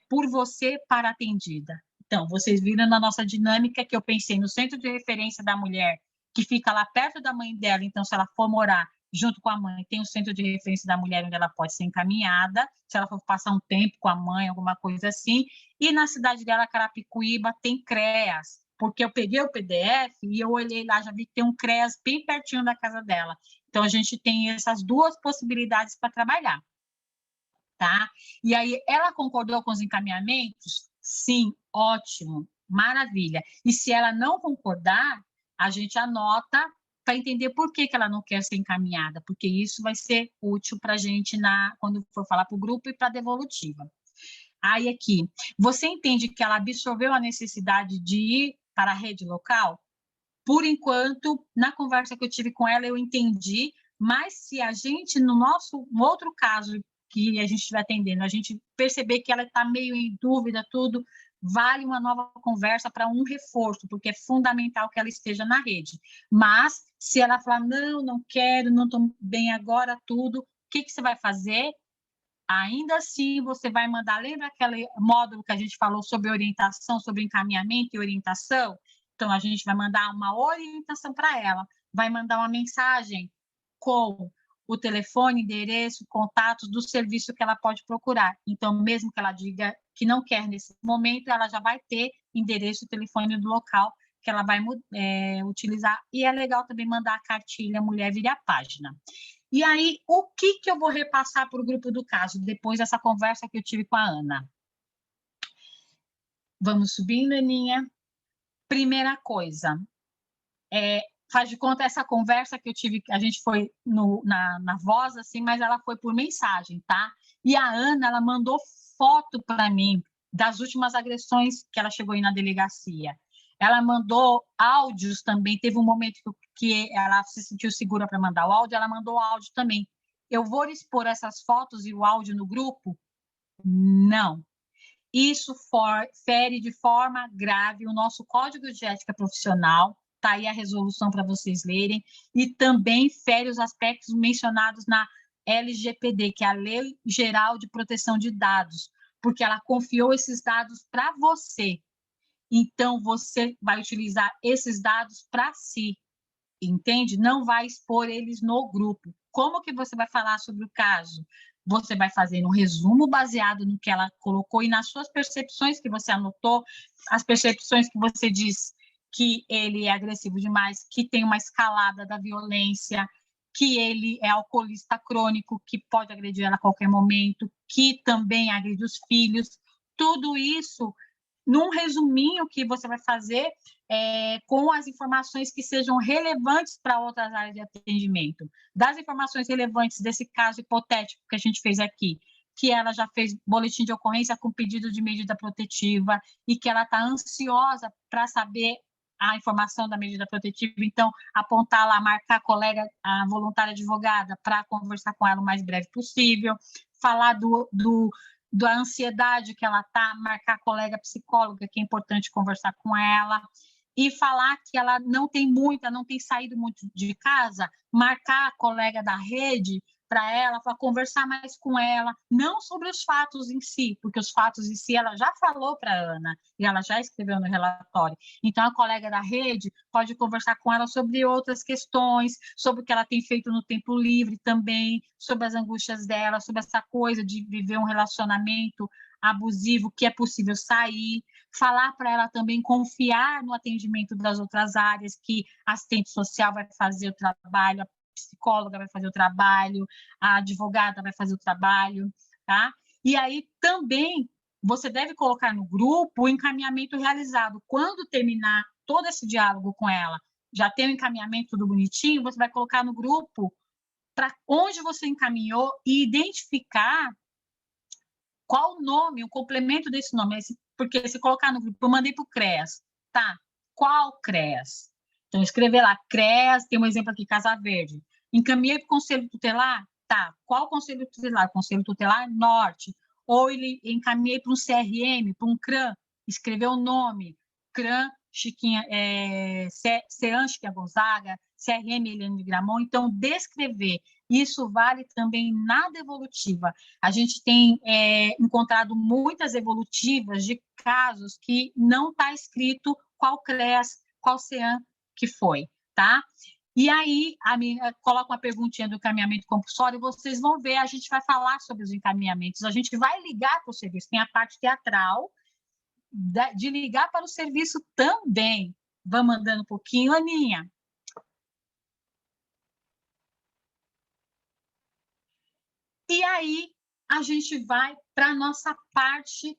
por você para a atendida? Então, vocês viram na nossa dinâmica que eu pensei no centro de referência da mulher, que fica lá perto da mãe dela, então, se ela for morar junto com a mãe, tem o centro de referência da mulher onde ela pode ser encaminhada, se ela for passar um tempo com a mãe, alguma coisa assim, e na cidade dela, Carapicuíba, tem CREAS, porque eu peguei o PDF e eu olhei lá, já vi que tem um CREAS bem pertinho da casa dela. Então, a gente tem essas duas possibilidades para trabalhar. Tá? E aí, ela concordou com os encaminhamentos? Sim, ótimo, maravilha. E se ela não concordar, a gente anota para entender por que ela não quer ser encaminhada, porque isso vai ser útil para a gente quando for falar para o grupo e para a devolutiva. Aí aqui, você entende que ela absorveu a necessidade de ir para a rede local? Por enquanto, na conversa que eu tive com ela, eu entendi, mas se a gente, no outro caso que a gente estiver atendendo, a gente perceber que ela está meio em dúvida, tudo, vale uma nova conversa para um reforço, porque é fundamental que ela esteja na rede. Mas, se ela falar, não quero, não estou bem agora, tudo, o que você vai fazer? Ainda assim, você vai mandar, lembra aquele módulo que a gente falou sobre orientação, sobre encaminhamento e orientação? Então, a gente vai mandar uma orientação para ela, vai mandar uma mensagem com o telefone, endereço, contatos do serviço que ela pode procurar. Então, mesmo que ela diga que não quer nesse momento, ela já vai ter endereço e telefone do local que ela vai utilizar. E é legal também mandar a cartilha Mulher Vire a Página. E aí, o que eu vou repassar para o grupo do caso, depois dessa conversa que eu tive com a Ana? Vamos subindo, Aninha. Primeira coisa, faz de conta essa conversa que eu tive, a gente foi na voz, assim, mas ela foi por mensagem, tá? E a Ana, ela mandou foto para mim das últimas agressões que ela chegou aí na delegacia. Ela mandou áudios também, teve um momento que ela se sentiu segura para mandar o áudio, ela mandou áudio também. Eu vou expor essas fotos e o áudio no grupo? Não. Isso fere de forma grave o nosso Código de Ética Profissional, está aí a resolução para vocês lerem, e também fere os aspectos mencionados na LGPD, que é a Lei Geral de Proteção de Dados, porque ela confiou esses dados para você. Então, você vai utilizar esses dados para si, entende? Não vai expor eles no grupo. Como que você vai falar sobre o caso? Você vai fazer um resumo baseado no que ela colocou e nas suas percepções que você anotou, as percepções que você diz que ele é agressivo demais, que tem uma escalada da violência, que ele é alcoolista crônico, que pode agredir ela a qualquer momento, que também agride os filhos. Tudo isso num resuminho que você vai fazer com as informações que sejam relevantes para outras áreas de atendimento. Das informações relevantes desse caso hipotético que a gente fez aqui, que ela já fez boletim de ocorrência com pedido de medida protetiva e que ela está ansiosa para saber a informação da medida protetiva, então apontar lá, marcar a colega, a voluntária advogada, para conversar com ela o mais breve possível, falar da ansiedade que ela está, marcar a colega psicóloga, que é importante conversar com ela, e falar que ela não tem saído muito de casa, marcar a colega da rede para ela, para conversar mais com ela, não sobre os fatos em si, porque os fatos em si ela já falou para a Ana, e ela já escreveu no relatório. Então, a colega da rede pode conversar com ela sobre outras questões, sobre o que ela tem feito no tempo livre também, sobre as angústias dela, sobre essa coisa de viver um relacionamento abusivo, que é possível sair, falar para ela também confiar no atendimento das outras áreas, que a assistente social vai fazer o trabalho, a psicóloga vai fazer o trabalho, a advogada vai fazer o trabalho, tá? E aí também você deve colocar no grupo o encaminhamento realizado. Quando terminar todo esse diálogo com ela, já tem o encaminhamento tudo bonitinho, você vai colocar no grupo para onde você encaminhou e identificar qual o nome, o complemento desse nome. Porque se colocar no grupo, eu mandei para o CREAS, tá? Qual CREAS? Então, escrever lá, CREAS, tem um exemplo aqui, Casa Verde. Encaminhei para o Conselho Tutelar? Tá. Qual Conselho Tutelar? Conselho Tutelar Norte. Ou ele encaminhei para um CRM, para um CRAM, escreveu o nome, CRAM, Chiquinha, CEAN, Chiquinha Gonzaga, CRM, Eliane Gramont. Então, descrever. Isso vale também na devolutiva. A gente tem encontrado muitas evolutivas de casos que não está escrito qual CREAS, qual CEAM que foi, tá? E aí, a menina coloca uma perguntinha do encaminhamento compulsório, e vocês vão ver, a gente vai falar sobre os encaminhamentos, a gente vai ligar para o serviço, tem a parte teatral, de ligar para o serviço também. Vamos andando um pouquinho, Aninha. E aí, a gente vai para a nossa parte.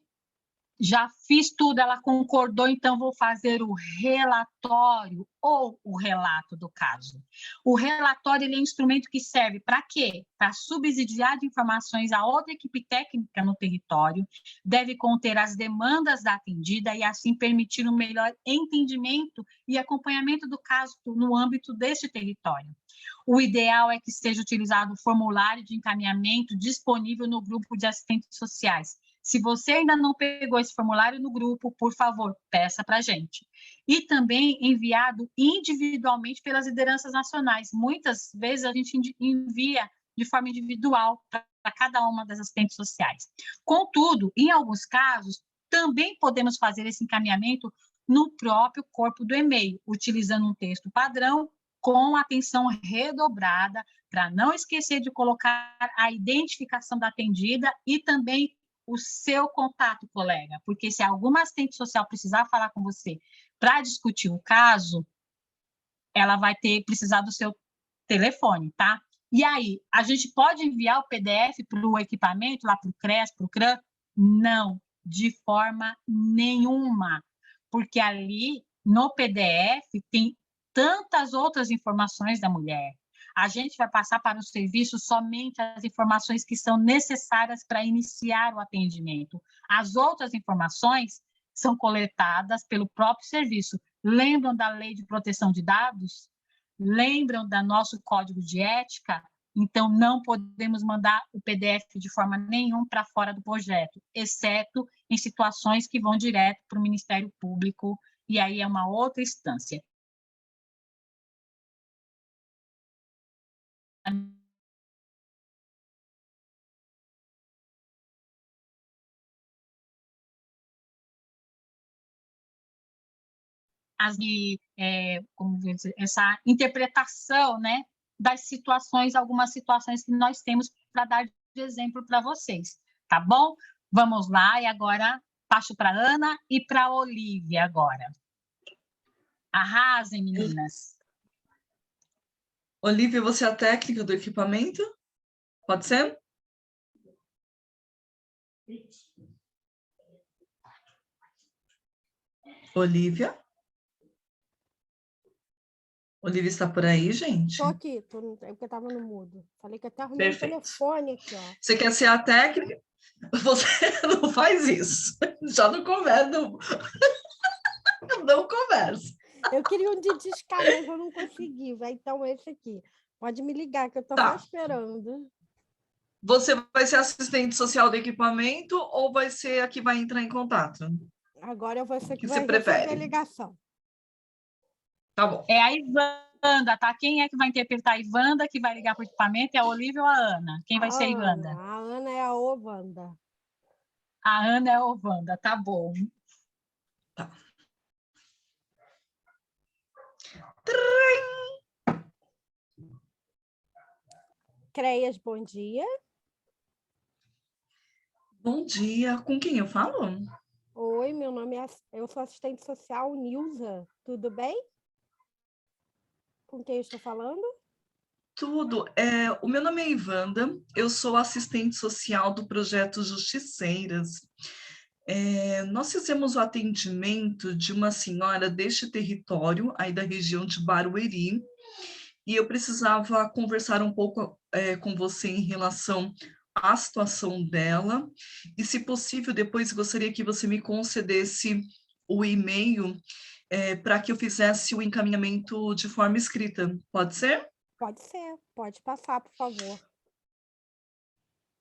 Já fiz tudo, ela concordou, então vou fazer o relatório ou o relato do caso. O relatório ele é um instrumento que serve para quê? Para subsidiar de informações a outra equipe técnica no território, deve conter as demandas da atendida e assim permitir um melhor entendimento e acompanhamento do caso no âmbito deste território. O ideal é que seja utilizado o formulário de encaminhamento disponível no grupo de assistentes sociais. Se você ainda não pegou esse formulário no grupo, por favor, peça para a gente. E também enviado individualmente pelas lideranças nacionais. Muitas vezes a gente envia de forma individual para cada uma das assistentes sociais. Contudo, em alguns casos, também podemos fazer esse encaminhamento no próprio corpo do e-mail, utilizando um texto padrão com atenção redobrada, para não esquecer de colocar a identificação da atendida e também o seu contato, colega, porque se alguma assistente social precisar falar com você para discutir o caso, ela vai precisar do seu telefone, tá? E aí, a gente pode enviar o PDF para o equipamento, lá para o CREAS, para o CRAM? Não, de forma nenhuma, porque ali, no PDF, tem tantas outras informações da mulher. A gente vai passar para o serviço somente as informações que são necessárias para iniciar o atendimento. As outras informações são coletadas pelo próprio serviço. Lembram da Lei de Proteção de Dados? Lembram do nosso Código de Ética? Então, não podemos mandar o PDF de forma nenhuma para fora do projeto, exceto em situações que vão direto para o Ministério Público, e aí é uma outra instância. Como dizer, essa interpretação, né, das situações, algumas situações que nós temos para dar de exemplo para vocês, tá bom? Vamos lá, e agora passo para a Ana e para a Olivia agora. Arrasem, meninas. Olivia, você é a técnica do equipamento? Pode ser? Olivia? Olivia está por aí, gente? Estou aqui, é porque estava no mudo. Falei que até arrumei o telefone aqui, ó. Você quer ser a técnica? Você não faz isso. Já não conversa. Não conversa. Eu queria um de discar, mas eu não consegui. Vai então esse aqui. Pode me ligar, que eu estou só esperando. Você vai ser assistente social do equipamento ou vai ser a que vai entrar em contato? Agora você O que que você vai receber a prefere? ligação. Tá bom. É a Ivanda, tá? Quem é que vai interpretar a Ivanda, que vai ligar para o equipamento? É a Olivia ou a Ana? Quem vai ser a Ivanda? A Ana é a Ovanda. A Ana é a Ovanda, tá bom. Tá. Creias, bom dia. Bom dia. Com quem eu falo? Oi, meu nome é... Eu sou assistente social Nilza. Tudo bem? Com quem eu estou falando? Tudo. O meu nome é Ivanda, eu sou assistente social do projeto Justiceiras. Nós fizemos o atendimento de uma senhora deste território, aí da região de Barueri, e eu precisava conversar um pouco com você em relação à situação dela, e se possível, depois gostaria que você me concedesse o e-mail para que eu fizesse o encaminhamento de forma escrita. Pode ser? Pode ser, pode passar, por favor.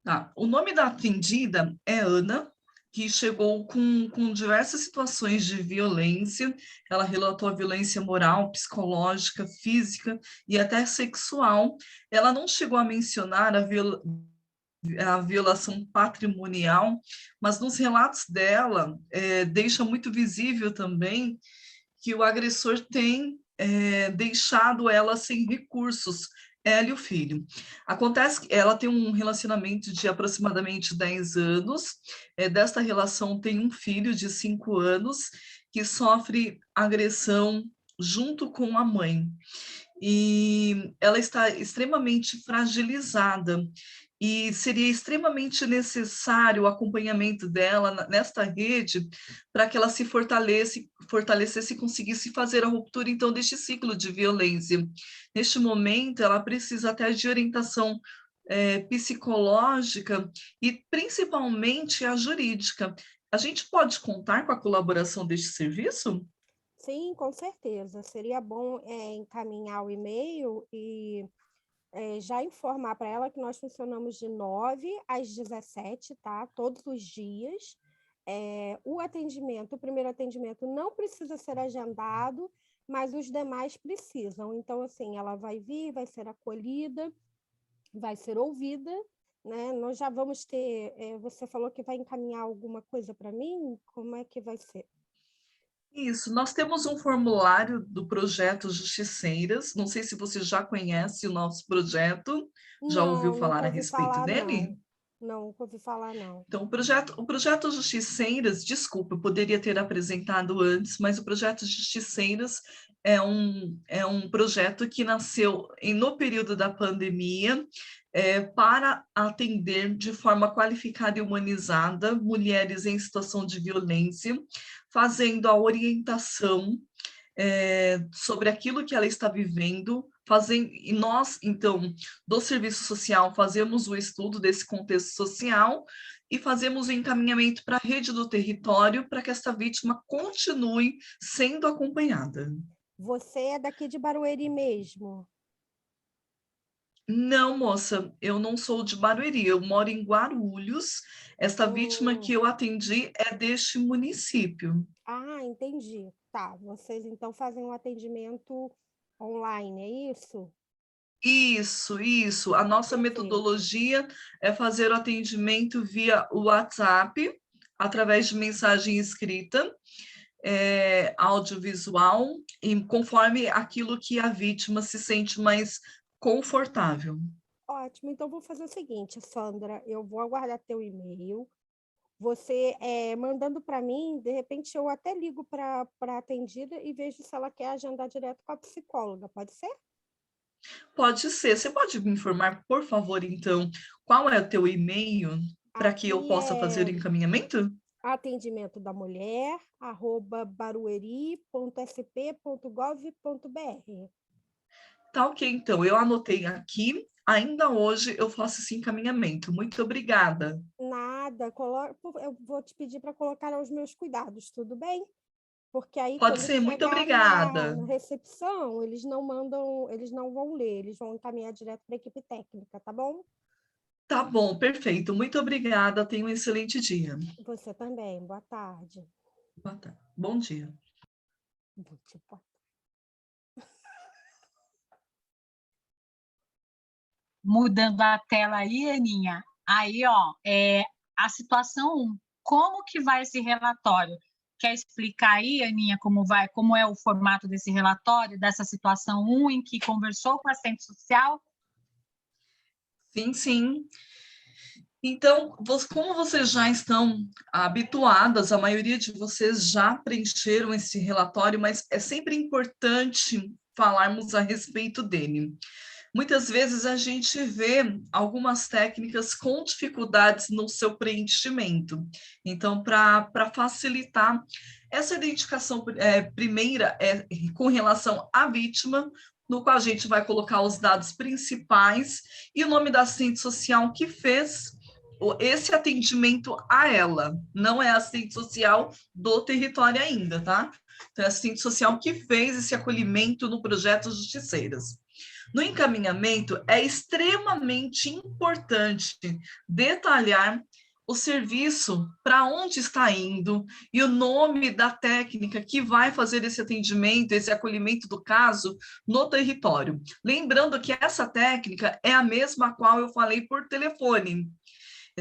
Tá. O nome da atendida é Ana, que chegou com diversas situações de violência. Ela relatou a violência moral, psicológica, física e até sexual. Ela não chegou a mencionar a violação patrimonial, mas nos relatos dela, deixa muito visível também que o agressor tem deixado ela sem recursos, ela e o filho. Acontece que ela tem um relacionamento de aproximadamente 10 anos, desta relação tem um filho de 5 anos que sofre agressão junto com a mãe. E ela está extremamente fragilizada e seria extremamente necessário o acompanhamento dela nesta rede para que ela se fortalecesse e conseguisse fazer a ruptura, então, deste ciclo de violência. Neste momento, ela precisa até de orientação psicológica e, principalmente, a jurídica. A gente pode contar com a colaboração deste serviço? Sim, com certeza. Seria bom encaminhar o e-mail e já informar para ela que nós funcionamos de 9 às 17, tá? Todos os dias. O primeiro atendimento não precisa ser agendado, mas os demais precisam. Então, assim, ela vai vir, vai ser acolhida, vai ser ouvida, né? Nós já vamos ter. Você falou que vai encaminhar alguma coisa para mim? Como é que vai ser? Isso, nós temos um formulário do projeto Justiceiras. Não sei se você já conhece o nosso projeto, já ouviu Não, falar nunca a ouvi respeito falar, dele? não. Não, nunca ouvi falar, não. Então, o projeto Justiceiras, desculpa, eu poderia ter apresentado antes, mas o projeto Justiceiras é um projeto que nasceu no período da pandemia, para atender de forma qualificada e humanizada mulheres em situação de violência, fazendo a orientação sobre aquilo que ela está vivendo, e nós, então, do serviço social, fazemos o estudo desse contexto social e fazemos o encaminhamento para a rede do território para que esta vítima continue sendo acompanhada. Você é daqui de Barueri mesmo? Não, moça, eu não sou de Barueri, eu moro em Guarulhos. Esta vítima que Hum. eu atendi é deste município. Ah, entendi. Tá, vocês então fazem um atendimento online, é isso? Isso. A nossa Perfeito. metodologia é fazer o atendimento via WhatsApp, através de mensagem escrita, audiovisual, e conforme aquilo que a vítima se sente mais confortável. Ótimo, então vou fazer o seguinte, Sandra, eu vou aguardar teu e-mail. Você mandando para mim, de repente eu até ligo para a atendida e vejo se ela quer agendar direto com a psicóloga, pode ser? Pode ser. Você pode me informar, por favor, então, qual é o teu e-mail para que eu Aqui possa fazer é o encaminhamento? atendimento da mulher, @barueri.sp.gov.br. Tá ok, então. Eu anotei aqui. Ainda hoje eu faço esse encaminhamento. Muito obrigada. Nada, eu vou te pedir para colocar aos meus cuidados, tudo bem? Porque aí, Pode quando ser. Muito chegar obrigada. na recepção, eles não mandam, eles não vão ler, eles vão encaminhar direto para a equipe técnica, tá bom? Tá bom, perfeito. Muito obrigada. Tenha um excelente dia. Você também. Boa tarde. Boa tarde. Bom dia. Tipo, Mudando a tela aí, Aninha. Aí, ó, a situação 1. Como que vai esse relatório? Quer explicar aí, Aninha, como é o formato desse relatório, dessa situação 1, em que conversou com a assistente social? Sim, sim. Então, como vocês já estão habituadas, a maioria de vocês já preencheram esse relatório, mas é sempre importante falarmos a respeito dele. Muitas vezes a gente vê algumas técnicas com dificuldades no seu preenchimento. Então, para facilitar, essa identificação primeira é com relação à vítima, no qual a gente vai colocar os dados principais e o nome da assistente social que fez esse atendimento a ela. Não é a assistente social do território ainda, tá? Então, é a assistente social que fez esse acolhimento no projeto Justiceiras. No encaminhamento, é extremamente importante detalhar o serviço, para onde está indo e o nome da técnica que vai fazer esse atendimento, esse acolhimento do caso no território. Lembrando que essa técnica é a mesma a qual eu falei por telefone.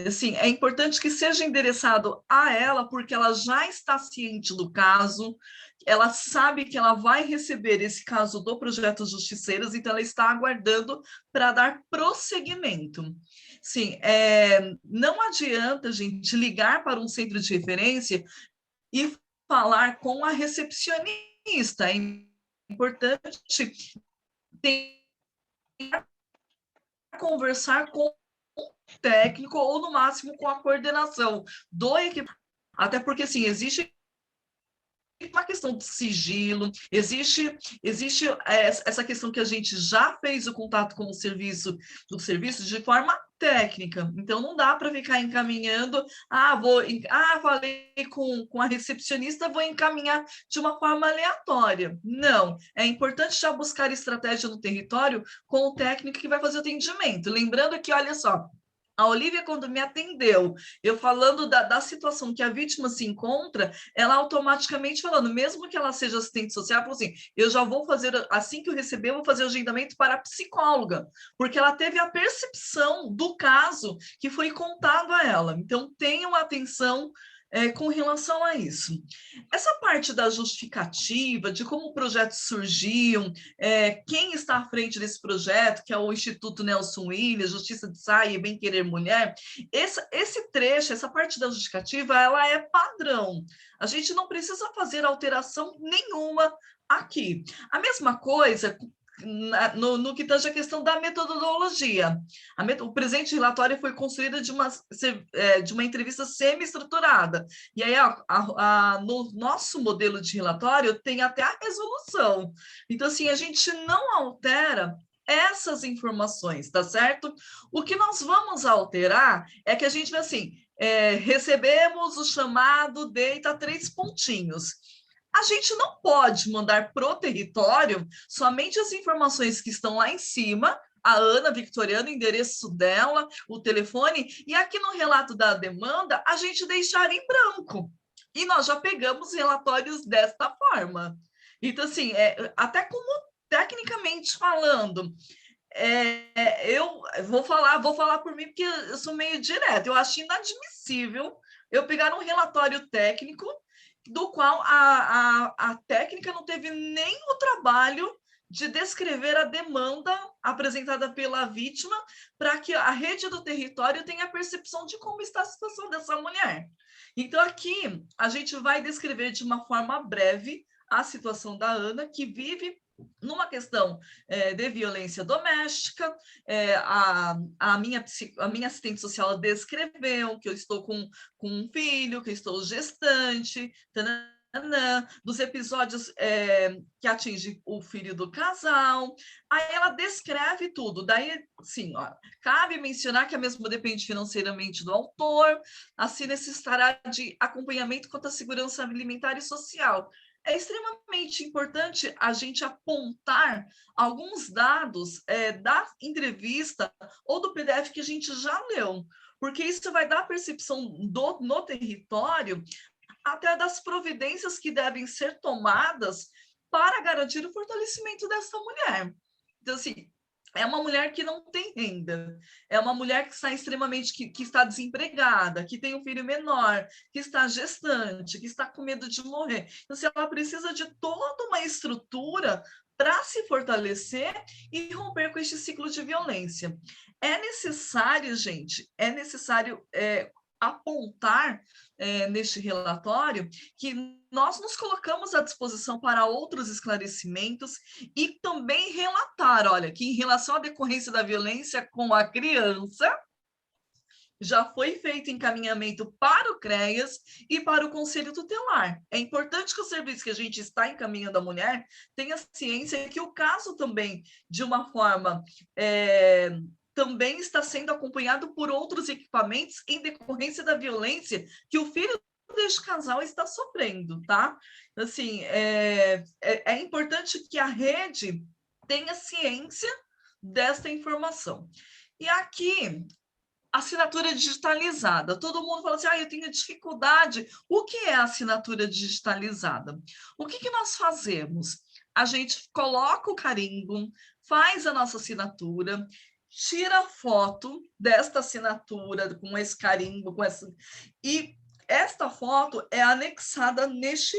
Assim, é importante que seja endereçado a ela, porque ela já está ciente do caso, ela sabe que ela vai receber esse caso do Projeto Justiceiras, então ela está aguardando para dar prosseguimento. Sim, não adianta, gente, ligar para um centro de referência e falar com a recepcionista. É importante conversar com técnico ou, no máximo, com a coordenação do equipamento. Até porque, assim, existe uma questão de sigilo, existe essa questão que a gente já fez o contato com o serviço de forma técnica. Então, não dá para ficar encaminhando, falei com a recepcionista, vou encaminhar de uma forma aleatória. Não, é importante já buscar estratégia no território com o técnico que vai fazer o atendimento. Lembrando que, olha só, a Olivia, quando me atendeu, eu falando da situação que a vítima se encontra, ela automaticamente falando, mesmo que ela seja assistente social, falou assim, eu já vou fazer, assim que eu receber, eu vou fazer o agendamento para a psicóloga, porque ela teve a percepção do caso que foi contado a ela. Então, tenham atenção com relação a isso. Essa parte da justificativa, de como o projeto surgiu, quem está à frente desse projeto, que é o Instituto Nelson Williams, Justiça de Saia e Bem Querer Mulher, esse trecho, essa parte da justificativa, ela é padrão. A gente não precisa fazer alteração nenhuma aqui. A mesma coisa no que tange a questão da metodologia. O presente relatório foi construído de uma entrevista semi-estruturada. E aí, no nosso modelo de relatório, tem até a resolução. Então, assim, a gente não altera essas informações, tá certo? O que nós vamos alterar é que a gente vê assim, recebemos o chamado de 3 pontinhos. A gente não pode mandar para o território somente as informações que estão lá em cima, a Ana Victoriano, o endereço dela, o telefone, e aqui no relato da demanda, a gente deixar em branco. E nós já pegamos relatórios desta forma. Então, assim, até como tecnicamente falando, eu vou falar por mim, porque eu sou meio direta. Eu acho inadmissível eu pegar um relatório técnico do qual a técnica não teve nem o trabalho de descrever a demanda apresentada pela vítima para que a rede do território tenha a percepção de como está a situação dessa mulher. Então, aqui, a gente vai descrever de uma forma breve a situação da Ana, que vive numa questão de violência doméstica. A minha assistente social descreveu que eu estou com um filho, que eu estou gestante, dos episódios que atingem o filho do casal. Aí ela descreve tudo. Daí, sim, cabe mencionar que a mesma depende financeiramente do autor, assim necessitará de acompanhamento quanto à segurança alimentar e social. é extremamente importante a gente apontar alguns dados da entrevista ou do PDF que a gente já leu, porque isso vai dar percepção no território até das providências que devem ser tomadas para garantir o fortalecimento dessa mulher. Então, assim, é uma mulher que não tem renda, é uma mulher que está extremamente, que está desempregada, que tem um filho menor, que está gestante, que está com medo de morrer. Então, assim, ela precisa de toda uma estrutura para se fortalecer e romper com este ciclo de violência. É necessário, gente, apontar neste relatório que nós nos colocamos à disposição para outros esclarecimentos e também relatar, olha, que em relação à decorrência da violência com a criança, já foi feito encaminhamento para o CREAS e para o Conselho Tutelar. É importante que o serviço que a gente está encaminhando à mulher tenha ciência que o caso também, de uma forma também está sendo acompanhado por outros equipamentos em decorrência da violência que o filho deste casal está sofrendo, tá? Assim, é importante que a rede tenha ciência desta informação. E aqui, assinatura digitalizada. Todo mundo fala assim, eu tenho dificuldade. O que é assinatura digitalizada? O que nós fazemos? A gente coloca o carimbo, faz a nossa assinatura, tira a foto desta assinatura com esse carimbo, e esta foto é anexada neste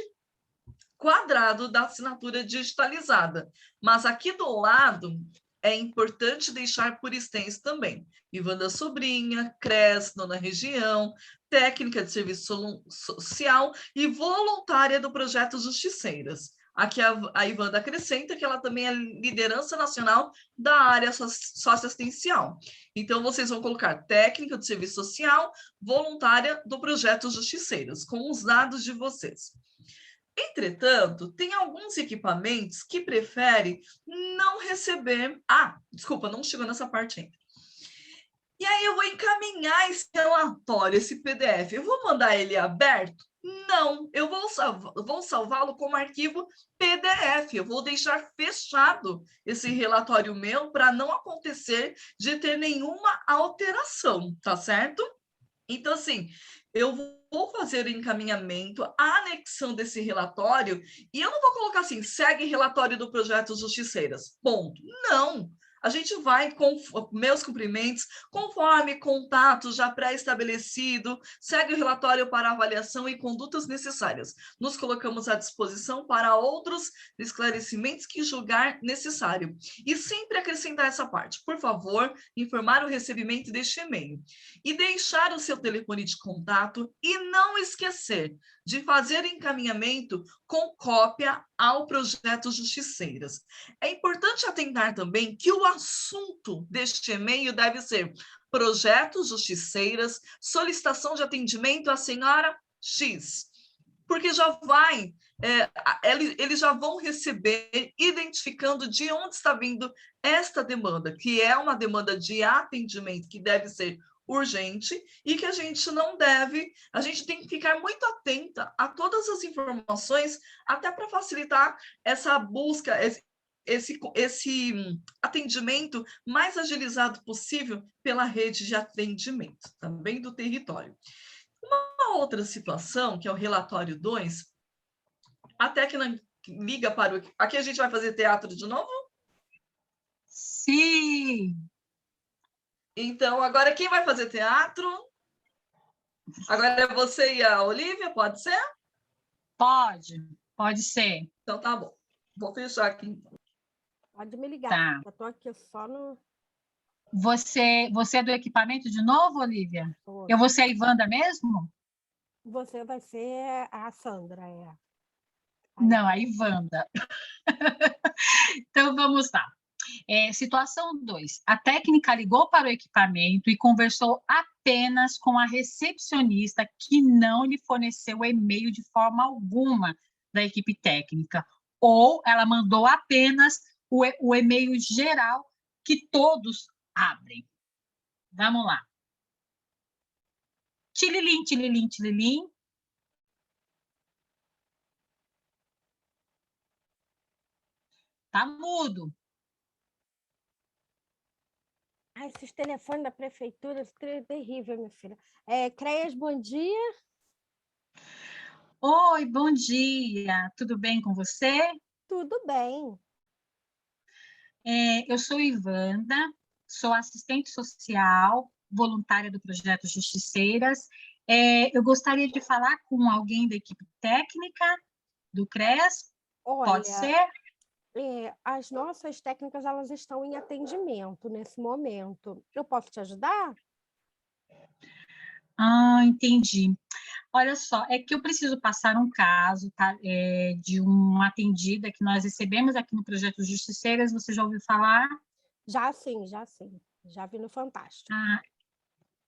quadrado da assinatura digitalizada. Mas aqui do lado é importante deixar por extenso também. Ivanda Sobrinha, CRES, Nona Região, técnica de serviço social e voluntária do projeto Justiceiras. Aqui a Ivanda acrescenta que ela também é liderança nacional da área socioassistencial. Então, vocês vão colocar técnica de serviço social, voluntária do projeto Justiceiras, com os dados de vocês. Entretanto, tem alguns equipamentos que preferem não receber... desculpa, não chegou nessa parte ainda. E aí eu vou encaminhar esse relatório, esse PDF. Eu vou mandar ele aberto? Não, eu vou salvá-lo como arquivo PDF. Eu vou deixar fechado esse relatório meu para não acontecer de ter nenhuma alteração, tá certo? Então, assim, eu vou fazer o encaminhamento, a anexão desse relatório, e eu não vou colocar assim, segue relatório do projeto Justiceiras, ponto. Não! A gente vai com meus cumprimentos, conforme contato já pré-estabelecido, segue o relatório para avaliação e condutas necessárias. Nos colocamos à disposição para outros esclarecimentos que julgar necessário. E sempre acrescentar essa parte, por favor, informar o recebimento deste e-mail. E deixar o seu telefone de contato e não esquecer de fazer encaminhamento com cópia ao projeto Justiceiras. É importante atentar também que o assunto deste e-mail deve ser projeto Justiceiras, solicitação de atendimento à senhora X, porque já vai, eles já vão receber identificando de onde está vindo esta demanda, que é uma demanda de atendimento que deve ser urgente e que a gente não deve, a gente tem que ficar muito atenta a todas as informações, até para facilitar essa busca, esse atendimento mais agilizado possível pela rede de atendimento, também do território. Uma outra situação, que é o relatório 2, a técnica liga para o... Aqui a gente vai fazer teatro de novo? Sim! Então, agora quem vai fazer teatro? Agora é você e a Olivia, pode ser? Pode ser. Então, tá bom. Vou fechar aqui. Pode me ligar. Tá. Eu estou aqui só no... Você é do equipamento de novo, Olivia? Tô. Eu vou ser a Ivanda mesmo? Você vai ser a Sandra, Não, a Ivanda. Então, vamos lá. Situação 2. A técnica ligou para o equipamento e conversou apenas com a recepcionista, que não lhe forneceu e-mail de forma alguma da equipe técnica, ou ela mandou apenas o e-mail geral que todos abrem. Vamos lá. Tililim, tililim, tililim. Tá mudo. Esses telefones da prefeitura, isso é terrível, minha filha. Creas, bom dia. Oi, bom dia. Tudo bem com você? Tudo bem. Eu sou Ivanda, sou assistente social, voluntária do projeto Justiceiras. Eu gostaria de falar com alguém da equipe técnica do CREAS. Pode Olha, ser? as nossas técnicas elas estão em atendimento nesse momento. Eu posso te ajudar? Ah, entendi. Olha só, é que eu preciso passar um caso, tá? De uma atendida que nós recebemos aqui no projeto Justiceiras. Você já ouviu falar? Já sim, já sim. Já vi no Fantástico. Ah,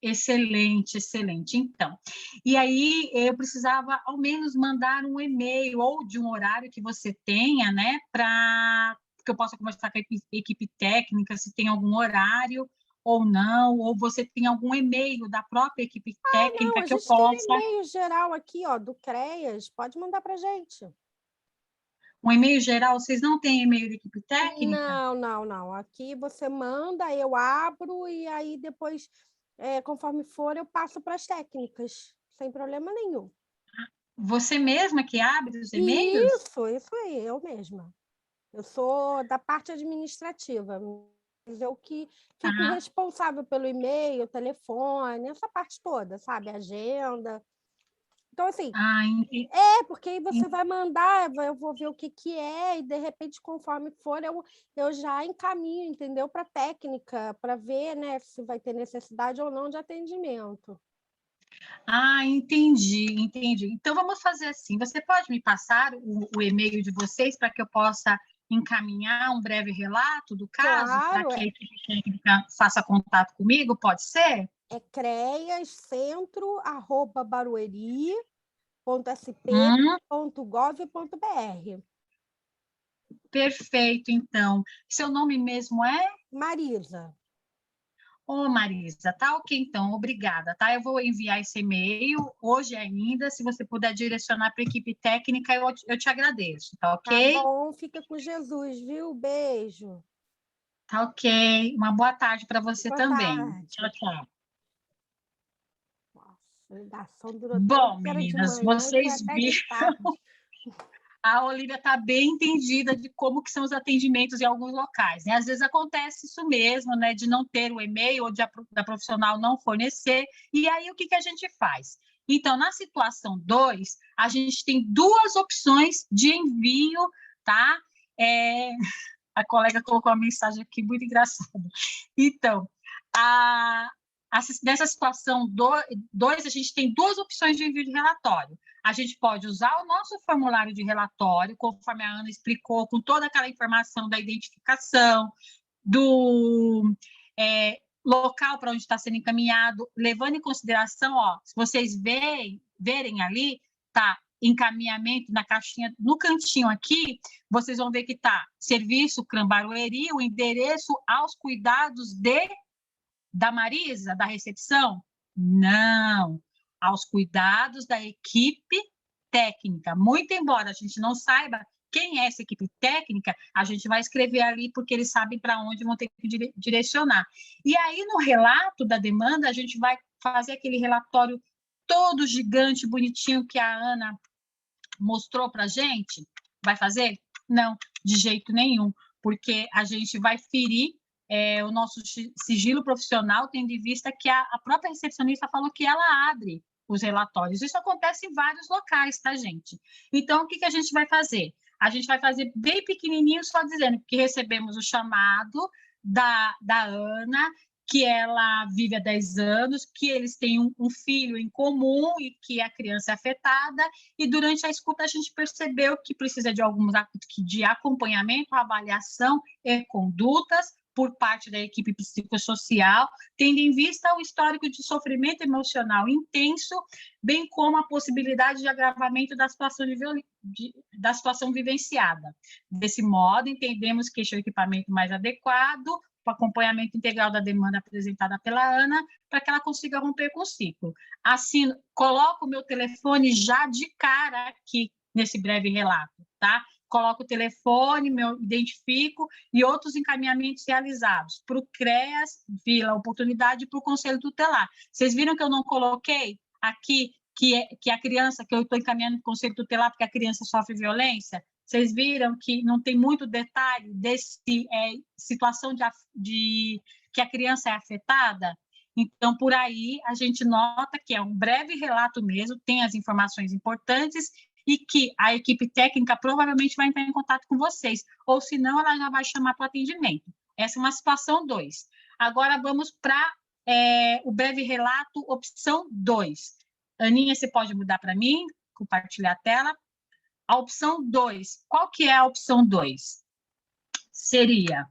excelente, excelente. Então, e aí eu precisava ao menos mandar um e-mail ou de um horário que você tenha, né, para que eu possa conversar com a equipe técnica, se tem algum horário ou não, ou você tem algum e-mail da própria equipe Não, técnica a que eu gente tem um possa, e-mail geral aqui, ó, do CREAS. Pode mandar para gente. um e-mail geral, vocês não têm e-mail da equipe técnica? Não. Aqui você manda, eu abro e aí depois, conforme for, eu passo para as técnicas, sem problema nenhum. Você mesma que abre os e-mails? Isso aí, eu mesma. Eu sou da parte administrativa, mas eu que fico Ah, responsável pelo e-mail, telefone, essa parte toda, sabe? Agenda. Então, assim, ah, porque aí você vai mandar, eu vou ver o que é, e de repente, conforme for, eu já encaminho, entendeu? Para a técnica, para ver, né, se vai ter necessidade ou não de atendimento. entendi. Então, vamos fazer assim: você pode me passar o e-mail de vocês para que eu possa encaminhar um breve relato do caso, para Claro, que a equipe técnica faça contato comigo? Pode ser? creascentro@barueri.sp.gov.br. Perfeito, então. Seu nome mesmo é? Marisa. Ô, Marisa, tá ok, então, obrigada, tá? Eu vou enviar esse e-mail hoje ainda, se você puder direcionar para a equipe técnica, eu te agradeço, tá Tá ok? bom, fica com Jesus, viu? Beijo. Tá ok. Uma boa tarde para você Boa também. tarde. Tchau, tchau. Nossa, a ligação durou tanto Bom, que era de meninas, manhã e foi vocês até de viram, tarde. a Olivia está bem entendida de como que são os atendimentos em alguns locais, né? Às vezes acontece isso mesmo, né, de não ter o e-mail ou da profissional não fornecer, e aí o que a gente faz? Então, na situação 2, a gente tem duas opções de envio, tá? A colega colocou uma mensagem aqui muito engraçada. Então, nessa situação 2, a gente tem duas opções de envio de relatório. A gente pode usar o nosso formulário de relatório, conforme a Ana explicou, com toda aquela informação da identificação, do local para onde está sendo encaminhado, levando em consideração, ó, se vocês verem ali, tá encaminhamento na caixinha, no cantinho aqui, vocês vão ver que está Serviço CRAM Barueri, o endereço aos cuidados da Marisa, da recepção? Não, aos cuidados da equipe técnica. Muito embora a gente não saiba quem é essa equipe técnica, a gente vai escrever ali porque eles sabem para onde vão ter que direcionar. E aí, no relato da demanda, a gente vai fazer aquele relatório todo gigante, bonitinho, que a Ana mostrou para a gente. Vai fazer? Não, de jeito nenhum, porque a gente vai ferir o nosso sigilo profissional, tendo em vista que a própria recepcionista falou que ela abre os relatórios. Isso acontece em vários locais, tá, gente? Então, o que a gente vai fazer? A gente vai fazer bem pequenininho, só dizendo que recebemos o chamado da Ana, que ela vive há 10 anos, que eles têm um filho em comum e que a criança é afetada, e durante a escuta a gente percebeu que precisa de acompanhamento, avaliação e condutas por parte da equipe psicossocial, tendo em vista o histórico de sofrimento emocional intenso, bem como a possibilidade de agravamento da situação vivenciada. Desse modo, entendemos que este é o equipamento mais adequado para o acompanhamento integral da demanda apresentada pela Ana, para que ela consiga romper com o ciclo. Assim, coloco o meu telefone já de cara aqui nesse breve relato, tá? coloco o telefone, identifico, e outros encaminhamentos realizados para o CREAS, Vila Oportunidade, e para o Conselho Tutelar. Vocês viram que eu não coloquei aqui que a criança, que eu estou encaminhando para o Conselho Tutelar porque a criança sofre violência? Vocês viram que não tem muito detalhe desse situação de que a criança é afetada? Então, por aí, a gente nota que é um breve relato mesmo, tem as informações importantes e que a equipe técnica provavelmente vai entrar em contato com vocês, ou senão ela já vai chamar para o atendimento. Essa é uma situação 2. Agora, vamos para o breve relato, opção 2. Aninha, você pode mudar para mim, compartilhar a tela. A opção 2, qual que é a opção 2? Seria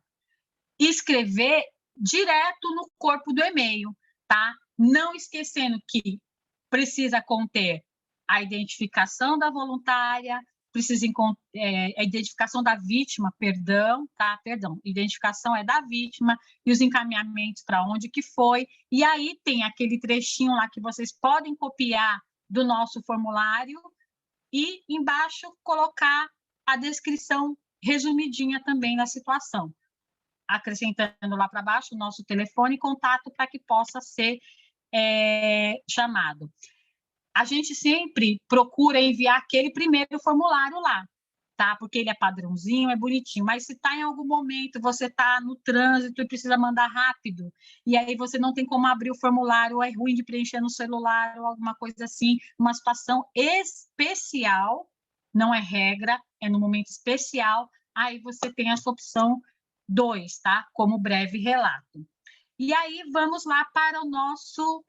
escrever direto no corpo do e-mail, tá? Não esquecendo que precisa conter a identificação da voluntária, precisa a identificação da vítima, identificação é da vítima e os encaminhamentos para onde que foi, e aí tem aquele trechinho lá que vocês podem copiar do nosso formulário e embaixo colocar a descrição resumidinha também da situação, acrescentando lá para baixo o nosso telefone e contato para que possa ser chamado. A gente sempre procura enviar aquele primeiro formulário lá, tá? Porque ele é padrãozinho, é bonitinho, mas se está em algum momento, você está no trânsito e precisa mandar rápido, e aí você não tem como abrir o formulário, ou é ruim de preencher no celular, ou alguma coisa assim, uma situação especial, não é regra, é no momento especial, aí você tem essa opção 2, tá? Como breve relato. E aí, vamos lá para o nosso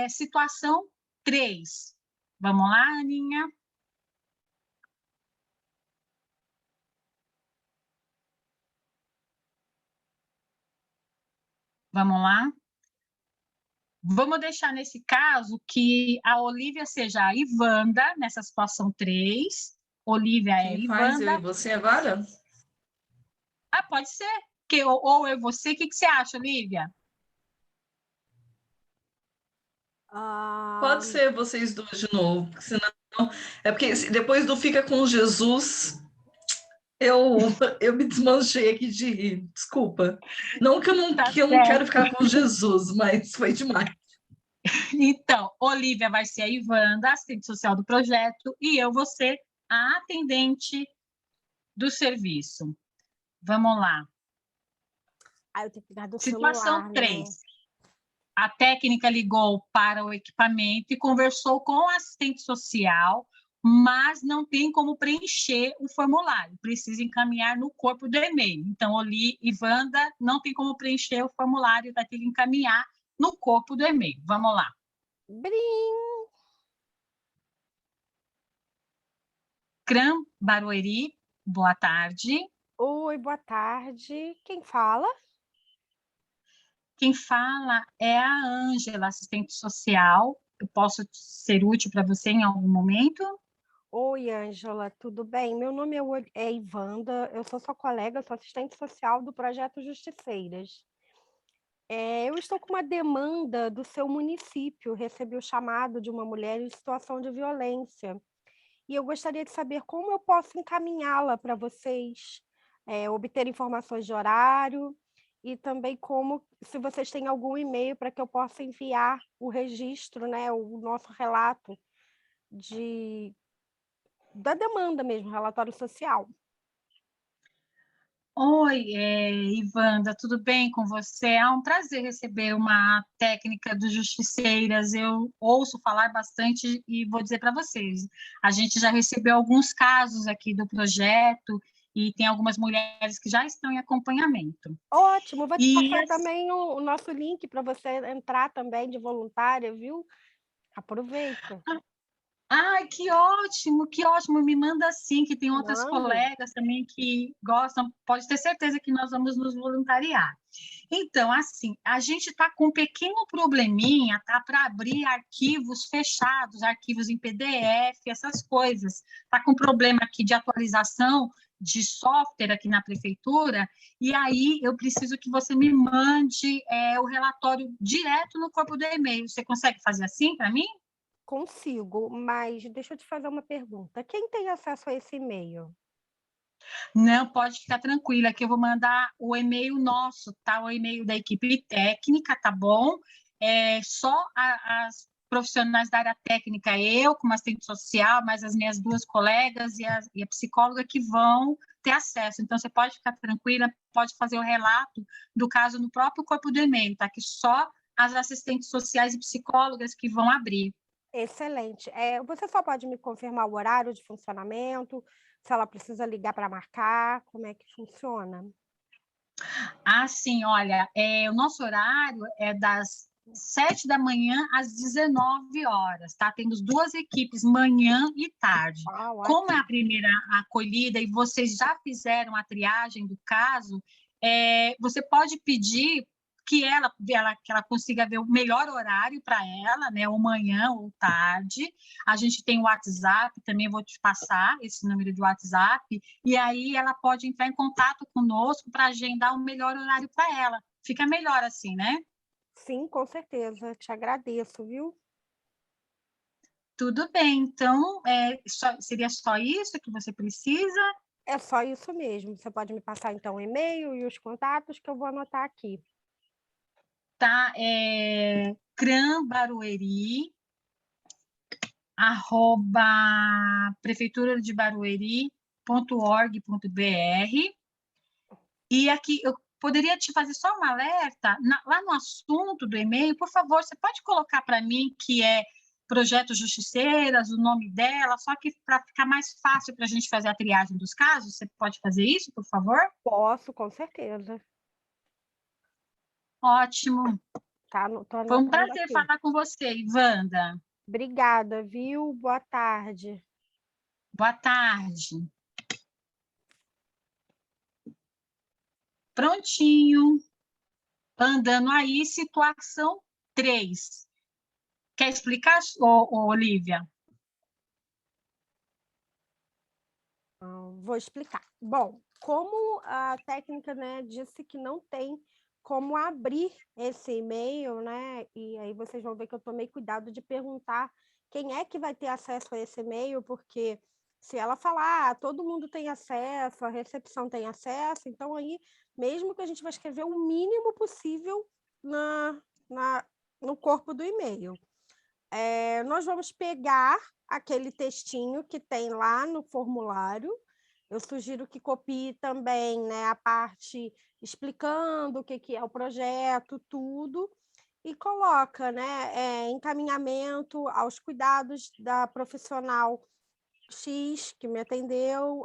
situação 3. Vamos lá, Aninha? Vamos lá? Vamos deixar nesse caso que a Olivia seja a Ivanda, nessa situação 3. Olivia é Quem Ivanda. faz eu e você agora? Ah, pode ser. Ou eu e você. O que você acha, Olivia? Pode ser vocês duas de novo, porque senão... É porque depois do Fica com Jesus, eu me desmanchei aqui de rir. Desculpa. Não que eu não quero ficar com Jesus, mas foi demais. Então, Olivia vai ser a Ivanda, assistente social do projeto, e eu vou ser a atendente do serviço. Vamos lá. Eu tenho que pegar do Situação celular, 3. Né? A técnica ligou para o equipamento e conversou com o assistente social, mas não tem como preencher o formulário. Precisa encaminhar no corpo do e-mail. Então, Ivanda não tem como preencher o formulário, vai ter que encaminhar no corpo do e-mail. Vamos lá. CRAM Barueri, boa tarde. Oi, boa tarde. Quem fala? Quem fala é a Ângela, assistente social. Eu posso ser útil para você em algum momento? Oi, Ângela, tudo bem? Meu nome é Ivanda, eu sou sua colega, sou assistente social do Projeto Justiceiras. Eu estou com uma demanda do seu município, recebi o chamado de uma mulher em situação de violência, e eu gostaria de saber como eu posso encaminhá-la para vocês, obter informações de horário, e também se vocês têm algum e-mail para que eu possa enviar o registro, né, o nosso relato da demanda mesmo, relatório social. Oi, Ivanda, tudo bem com você? É um prazer receber uma técnica do Justiceiras. Eu ouço falar bastante e vou dizer para vocês, a gente já recebeu alguns casos aqui do projeto e tem algumas mulheres que já estão em acompanhamento. Ótimo, vou te passar também o nosso link para você entrar também de voluntária, viu? Aproveita. Ai, que ótimo, me manda sim, que tem outras colegas também que gostam, pode ter certeza que nós vamos nos voluntariar. Então, assim, a gente está com um pequeno probleminha, tá, para abrir arquivos fechados, arquivos em PDF, essas coisas. Está com problema aqui de atualização de software aqui na prefeitura, e aí eu preciso que você me mande o relatório direto no corpo do e-mail. Você consegue fazer assim para mim? Consigo, mas deixa eu te fazer uma pergunta. Quem tem acesso a esse e-mail? Não, pode ficar tranquila, que eu vou mandar o e-mail nosso, tá? O e-mail da equipe técnica, tá bom? Só as profissionais da área técnica, eu como assistente social, mais as minhas duas colegas e a psicóloga que vão ter acesso. Então, você pode ficar tranquila, pode fazer o relato do caso no próprio corpo do e-mail, tá? Que só as assistentes sociais e psicólogas que vão abrir. Excelente. Você só pode me confirmar o horário de funcionamento, se ela precisa ligar para marcar, como é que funciona? Sim, olha, o nosso horário é das 7 da manhã às 19 horas, tá? Temos duas equipes, manhã e tarde. Como é a primeira acolhida e vocês já fizeram a triagem do caso, você pode pedir que ela consiga ver o melhor horário para ela, né? Ou manhã ou tarde. A gente tem o WhatsApp, também vou te passar esse número de WhatsApp, e aí ela pode entrar em contato conosco para agendar o melhor horário para ela. Fica melhor assim, né? Sim, com certeza. Te agradeço, viu? Tudo bem, então seria só isso que você precisa? É só isso mesmo. Você pode me passar, então, o e-mail e os contatos que eu vou anotar aqui. Tá, crambarueri, @prefeituradebarueri.org.br. E aqui eu poderia te fazer só um alerta, lá no assunto do e-mail, por favor, você pode colocar para mim que é Projeto Justiceiras, o nome dela, só que para ficar mais fácil para a gente fazer a triagem dos casos, você pode fazer isso, por favor? Posso, com certeza. Ótimo. Tá, tô Foi um anotando prazer aqui. falar com você, Wanda. Obrigada, viu? Boa tarde. Boa tarde. Prontinho. Andando aí, situação 3. Quer explicar, Olivia? Vou explicar. Bom, como a técnica, né, disse que não tem como abrir esse e-mail, né? E aí vocês vão ver que eu tomei cuidado de perguntar quem é que vai ter acesso a esse e-mail, porque se ela falar, todo mundo tem acesso, a recepção tem acesso, então aí, mesmo que a gente vai escrever o mínimo possível na, no corpo do e-mail. Nós vamos pegar aquele textinho que tem lá no formulário. Eu sugiro que copie também, né, a parte explicando o que é o projeto, tudo, e coloca, né, encaminhamento aos cuidados da profissional X que me atendeu,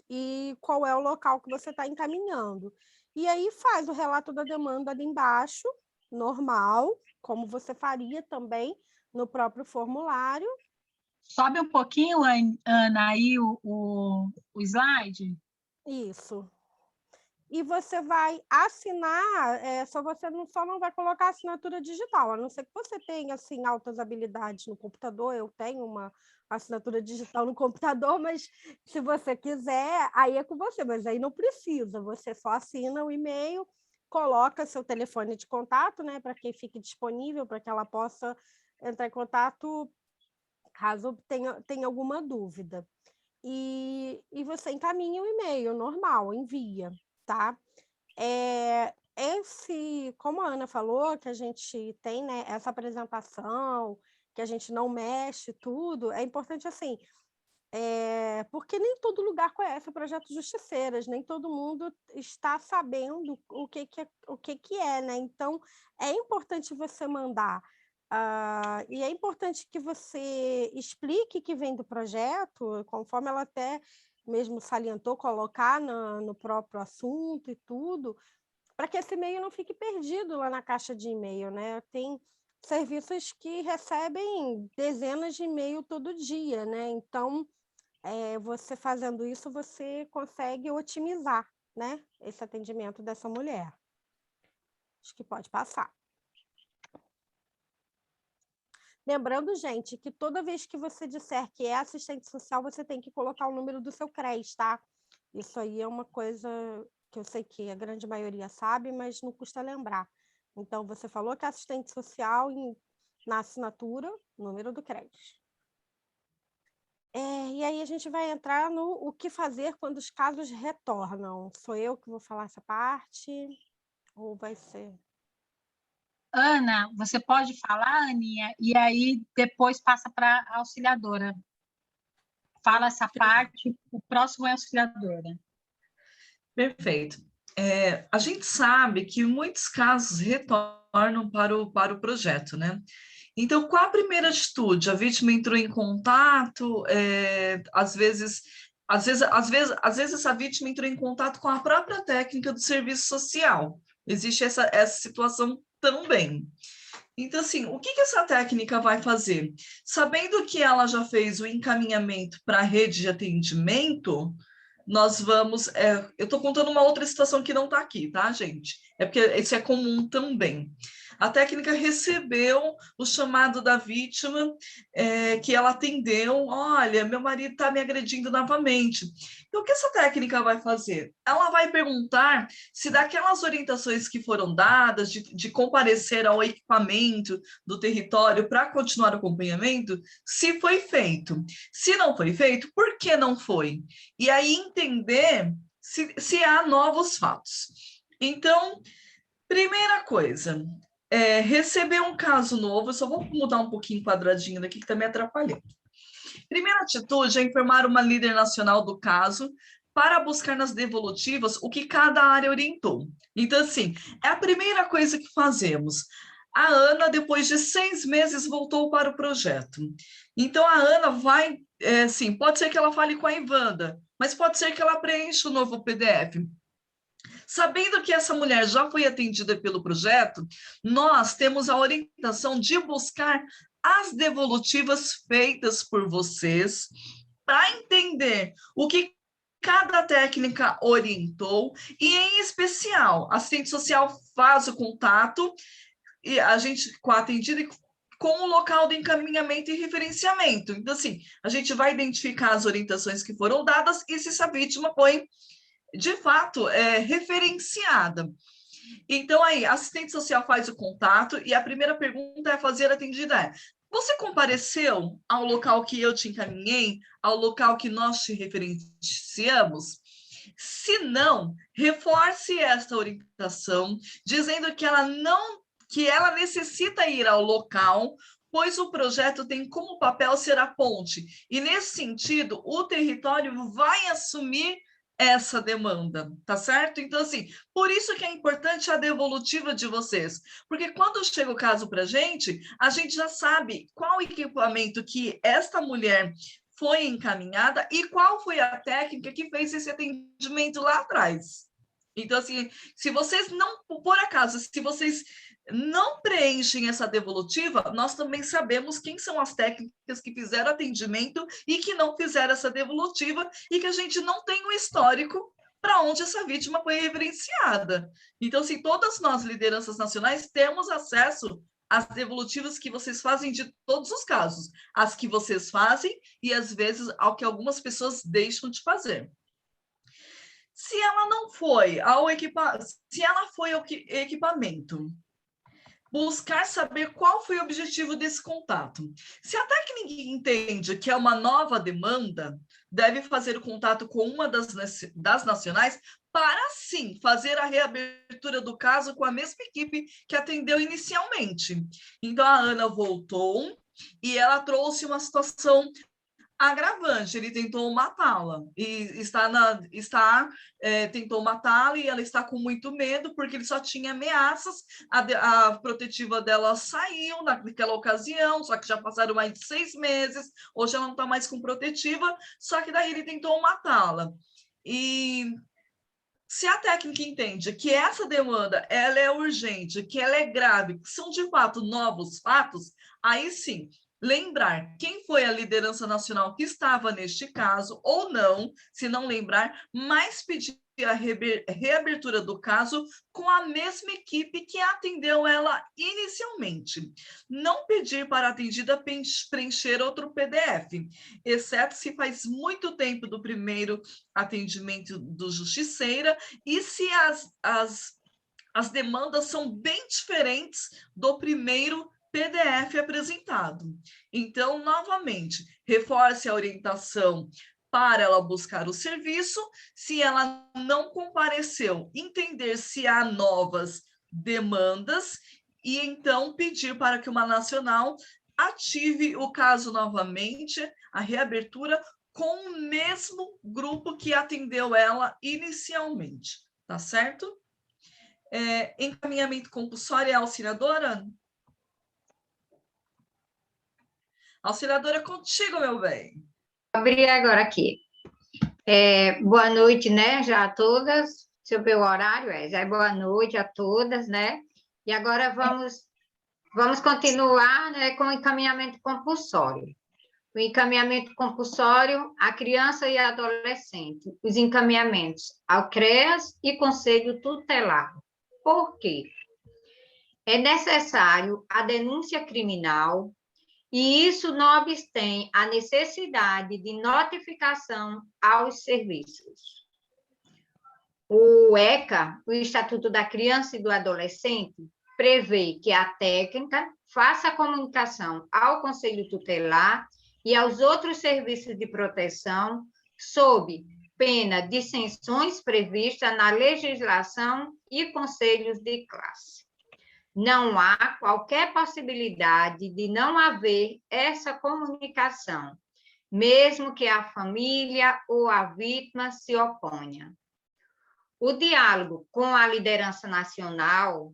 e qual é o local que você está encaminhando. E aí faz o relato da demanda ali embaixo, normal, como você faria também no próprio formulário. Sobe um pouquinho, Ana, aí o slide. Isso. E você vai assinar, só não vai colocar assinatura digital, a não ser que você tenha assim, altas habilidades no computador. Eu tenho uma assinatura digital no computador, mas se você quiser, aí é com você, mas aí não precisa, você só assina o e-mail, coloca seu telefone de contato, né, para que fique disponível, para que ela possa entrar em contato caso tenha alguma dúvida. E você encaminha o e-mail normal, envia, tá? Como a Ana falou, que a gente tem, né, essa apresentação, que a gente não mexe tudo, é importante assim, porque nem todo lugar conhece o projeto Justiceiras, nem todo mundo está sabendo o que é, né? Então, é importante você mandar. E é importante que você explique que vem do projeto, conforme ela até mesmo salientou, colocar no próprio assunto e tudo, para que esse e-mail não fique perdido lá na caixa de e-mail, né? Tem serviços que recebem dezenas de e-mail todo dia, né? Então, você fazendo isso, você consegue otimizar, né, esse atendimento dessa mulher. Acho que pode passar. Lembrando, gente, que toda vez que você disser que é assistente social, você tem que colocar o número do seu CRES, tá? Isso aí é uma coisa que eu sei que a grande maioria sabe, mas não custa lembrar. Então, você falou que é assistente social, na assinatura, número do crédito. E aí a gente vai entrar no o que fazer quando os casos retornam. Sou eu que vou falar essa parte? Ou vai ser... Ana, você pode falar, Aninha, e aí depois passa para a auxiliadora. Fala essa parte, o próximo é a auxiliadora. Perfeito. A gente sabe que muitos casos retornam para o projeto, né? Então, qual a primeira atitude? A vítima entrou em contato, às vezes essa vítima entrou em contato com a própria técnica do serviço social. Existe essa situação também. Então, assim, o que essa técnica vai fazer? Sabendo que ela já fez o encaminhamento para a rede de atendimento, nós vamos... eu estou contando uma outra situação que não está aqui, tá, gente? É porque isso é comum também. A técnica recebeu o chamado da vítima, que ela atendeu: olha, meu marido está me agredindo novamente. Então, o que essa técnica vai fazer? Ela vai perguntar se daquelas orientações que foram dadas, de comparecer ao equipamento do território para continuar o acompanhamento, se foi feito. Se não foi feito, por que não foi? E aí entender se há novos fatos. Então, primeira coisa, receber um caso novo. Eu só vou mudar um pouquinho o quadradinho daqui, que está me atrapalhando. Primeira atitude é informar uma líder nacional do caso para buscar nas devolutivas o que cada área orientou. Então, assim, é a primeira coisa que fazemos. A Ana, depois de 6 meses, voltou para o projeto. Então, a Ana vai, sim, pode ser que ela fale com a Ivanda, mas pode ser que ela preencha o novo PDF. Sabendo que essa mulher já foi atendida pelo projeto, nós temos a orientação de buscar as devolutivas feitas por vocês para entender o que cada técnica orientou e, em especial, a assistente social faz o contato e a gente com a atendida com o local de encaminhamento e referenciamento. Então, assim, a gente vai identificar as orientações que foram dadas e se essa vítima foi de fato, referenciada. Então, aí, a assistente social faz o contato e a primeira pergunta a fazer atendida você compareceu ao local que eu te encaminhei, ao local que nós te referenciamos? Se não, reforce esta orientação, dizendo que ela necessita ir ao local, pois o projeto tem como papel ser a ponte. E, nesse sentido, o território vai assumir essa demanda, tá certo? Então, assim, por isso que é importante a devolutiva de vocês, porque quando chega o caso para a gente já sabe qual equipamento que esta mulher foi encaminhada e qual foi a técnica que fez esse atendimento lá atrás. Então, assim, se vocês não, por acaso, se vocês não preenchem essa devolutiva, nós também sabemos quem são as técnicas que fizeram atendimento e que não fizeram essa devolutiva e que a gente não tem um histórico para onde essa vítima foi referenciada. Então, assim, todas nós, lideranças nacionais, temos acesso às devolutivas que vocês fazem de todos os casos, as que vocês fazem e, às vezes, ao que algumas pessoas deixam de fazer. Se ela não foi se ela foi ao equipamento, buscar saber qual foi o objetivo desse contato. Se a técnica entende que é uma nova demanda, deve fazer o contato com uma das nacionais para, sim, fazer a reabertura do caso com a mesma equipe que atendeu inicialmente. Então, a Ana voltou e ela trouxe uma situação agravante, ele tentou matá-la e tentou matá-la e ela está com muito medo porque ele só tinha ameaças. A protetiva dela saiu naquela ocasião, só que já passaram mais de 6 meses, hoje ela não está mais com protetiva, só que daí ele tentou matá-la. E se a técnica entende que essa demanda ela é urgente, que ela é grave, que são de fato novos fatos, aí sim, lembrar quem foi a liderança nacional que estava neste caso, ou não, se não lembrar, mas pedir a reabertura do caso com a mesma equipe que atendeu ela inicialmente. Não pedir para a atendida preencher outro PDF, exceto se faz muito tempo do primeiro atendimento do Justiceira e se as demandas são bem diferentes do primeiro PDF apresentado. Então, novamente, reforce a orientação para ela buscar o serviço. Se ela não compareceu, entender se há novas demandas e então pedir para que uma nacional ative o caso novamente, a reabertura, com o mesmo grupo que atendeu ela inicialmente, tá certo? Encaminhamento compulsório é auxiliadora? Auxiliadora, contigo, meu bem. Abrir agora aqui. Boa noite, né, já a todas. Seu meu horário já é boa noite a todas, né? E agora vamos continuar, né, com o encaminhamento compulsório. O encaminhamento compulsório à criança e adolescente. Os encaminhamentos ao CREAS e Conselho Tutelar. Por quê? É necessário a denúncia criminal, e isso não obstém a necessidade de notificação aos serviços. O ECA, o Estatuto da Criança e do Adolescente, prevê que a técnica faça a comunicação ao Conselho Tutelar e aos outros serviços de proteção, sob pena de sanções previstas na legislação e conselhos de classe. Não há qualquer possibilidade de não haver essa comunicação, mesmo que a família ou a vítima se oponha. O diálogo com a liderança nacional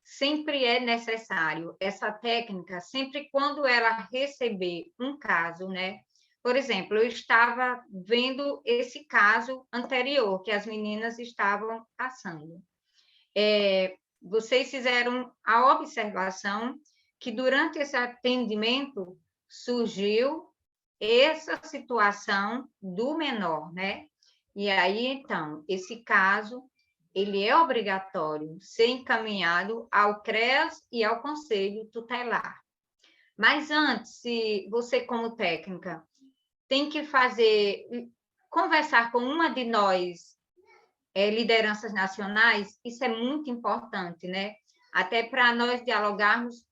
sempre é necessário, essa técnica, sempre quando ela receber um caso, né? Por exemplo, eu estava vendo esse caso anterior que as meninas estavam passando. Vocês fizeram a observação que durante esse atendimento surgiu essa situação do menor, né? E aí, então, esse caso, ele é obrigatório ser encaminhado ao CREAS e ao Conselho Tutelar. Mas antes, se você, como técnica, tem que conversar com uma de nós, lideranças nacionais, isso é muito importante, né? Até para nós dialogarmos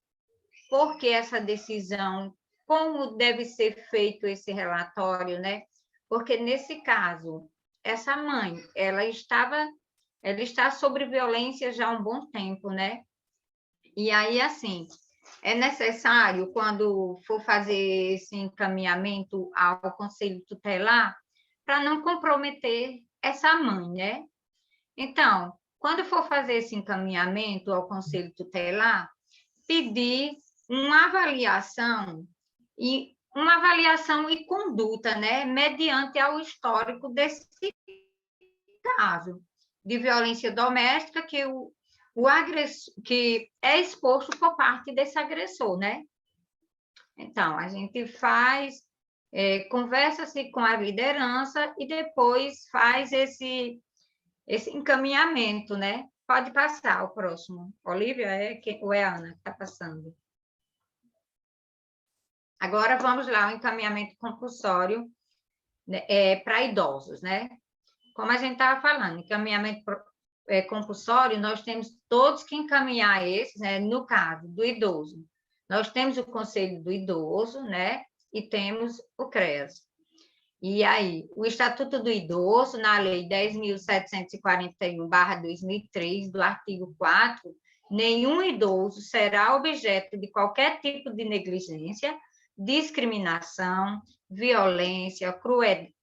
por que essa decisão, como deve ser feito esse relatório, né? Porque, nesse caso, essa mãe, ela está sobre violência já há um bom tempo, né? E aí, assim, é necessário, quando for fazer esse encaminhamento ao Conselho Tutelar, para não comprometer essa mãe, né? Então, quando for fazer esse encaminhamento ao Conselho Tutelar, pedir uma avaliação e conduta, né, mediante ao histórico desse caso de violência doméstica que é exposto por parte desse agressor, né? Então, a gente conversa-se com a liderança e depois faz esse encaminhamento, né? Pode passar o próximo. Olívia, ou é a Ana que está passando? Agora, vamos lá, o encaminhamento compulsório, né, para idosos, né? Como a gente estava falando, encaminhamento compulsório, nós temos todos que encaminhar esses, né? No caso do idoso, nós temos o Conselho do Idoso, né? E temos o CREAS. E aí, o Estatuto do Idoso, na Lei 10.741/2003, do artigo 4, nenhum idoso será objeto de qualquer tipo de negligência, discriminação, violência,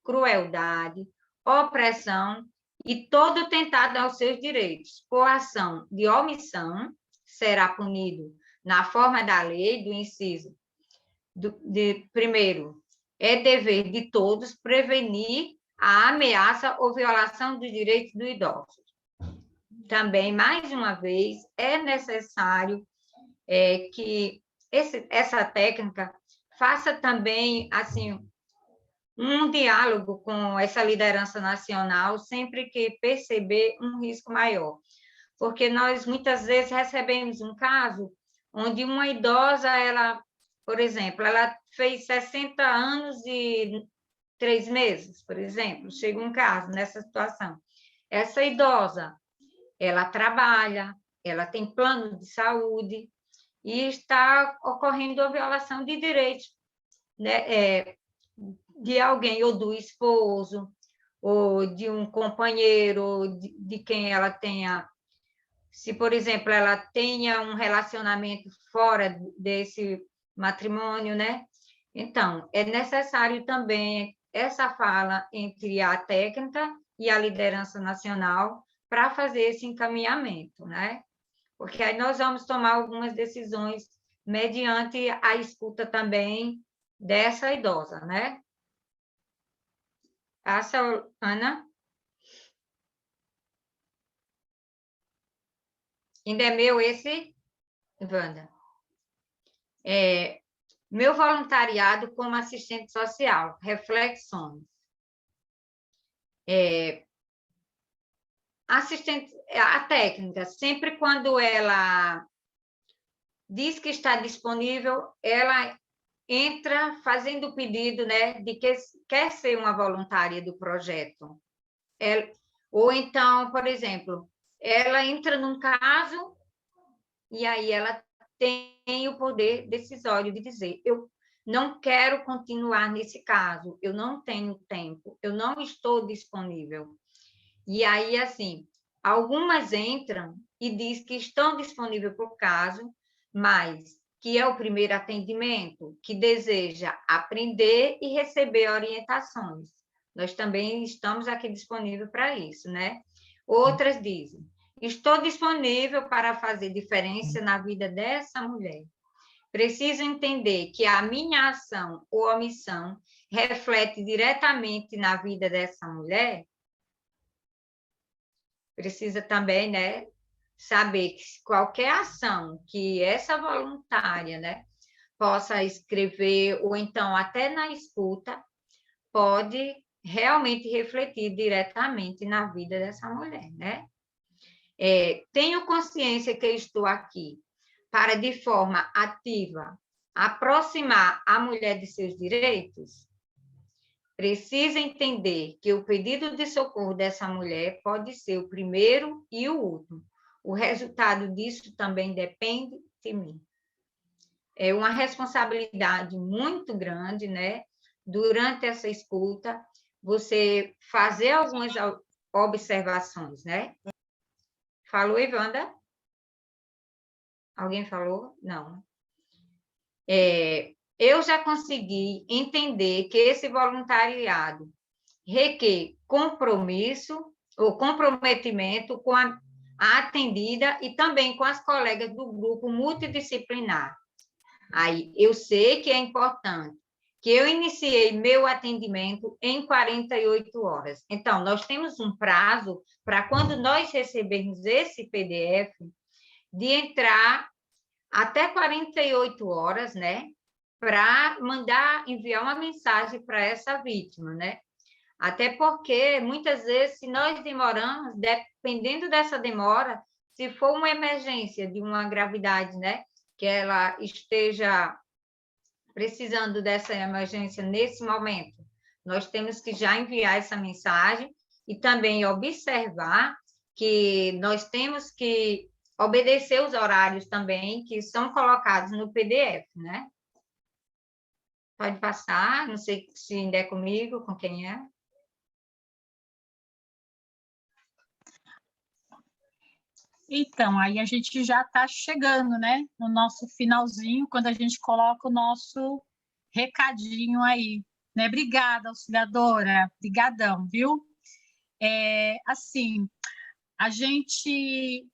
crueldade, opressão e todo tentado aos seus direitos, por ação de omissão, será punido na forma da lei do inciso primeiro, é dever de todos prevenir a ameaça ou violação dos direitos do idoso. Também, mais uma vez, é necessário que essa técnica faça também, assim, um diálogo com essa liderança nacional sempre que perceber um risco maior. Porque nós, muitas vezes, recebemos um caso onde uma idosa, por exemplo, ela fez 60 anos e 3 meses, por exemplo, chega um caso nessa situação. Essa idosa, ela trabalha, ela tem plano de saúde, e está ocorrendo a violação de direitos, né, de alguém, ou do esposo, ou de um companheiro, ou de quem ela tenha, se, por exemplo, ela tenha um relacionamento fora desse matrimônio, né? Então, é necessário também essa fala entre a técnica e a liderança nacional para fazer esse encaminhamento, né? Porque aí nós vamos tomar algumas decisões mediante a escuta também dessa idosa, né? Passa, Ana. Ainda é meu esse, Wanda? Meu voluntariado como assistente social, reflexões. A técnica, sempre quando ela diz que está disponível, ela entra fazendo o pedido, né, de que quer ser uma voluntária do projeto. Ou então, por exemplo, ela entra num caso e aí ela tem o poder decisório de dizer: eu não quero continuar nesse caso, eu não tenho tempo, eu não estou disponível. E aí, assim, algumas entram e diz que estão disponíveis para o caso, mas que é o primeiro atendimento, que deseja aprender e receber orientações. Nós também estamos aqui disponíveis para isso, né? Outras dizem: estou disponível para fazer diferença na vida dessa mulher. Preciso entender que a minha ação ou omissão reflete diretamente na vida dessa mulher. Precisa também, né, saber que qualquer ação que essa voluntária, né, possa escrever, ou então até na escuta, pode realmente refletir diretamente na vida dessa mulher, né? Tenho consciência que estou aqui para, de forma ativa, aproximar a mulher de seus direitos. Precisa entender que o pedido de socorro dessa mulher pode ser o primeiro e o último. O resultado disso também depende de mim. É uma responsabilidade muito grande, né? Durante essa escuta, você fazer algumas observações, né? Falou, Ivanda? Alguém falou? Não. Eu já consegui entender que esse voluntariado requer compromisso ou comprometimento com a atendida e também com as colegas do grupo multidisciplinar. Aí, eu sei que é importante, que eu iniciei meu atendimento em 48 horas. Então, nós temos um prazo para quando nós recebermos esse PDF, de entrar até 48 horas, né? Para enviar uma mensagem para essa vítima, né? Até porque, muitas vezes, se nós demoramos, dependendo dessa demora, se for uma emergência de uma gravidade, né, que ela esteja precisando dessa emergência nesse momento, nós temos que já enviar essa mensagem e também observar que nós temos que obedecer os horários também que são colocados no PDF, né? Pode passar, não sei se ainda é comigo, com quem é. Então, aí a gente já está chegando, né, no nosso finalzinho, quando a gente coloca o nosso recadinho aí, né? Obrigada, auxiliadora, brigadão, viu? Assim, a gente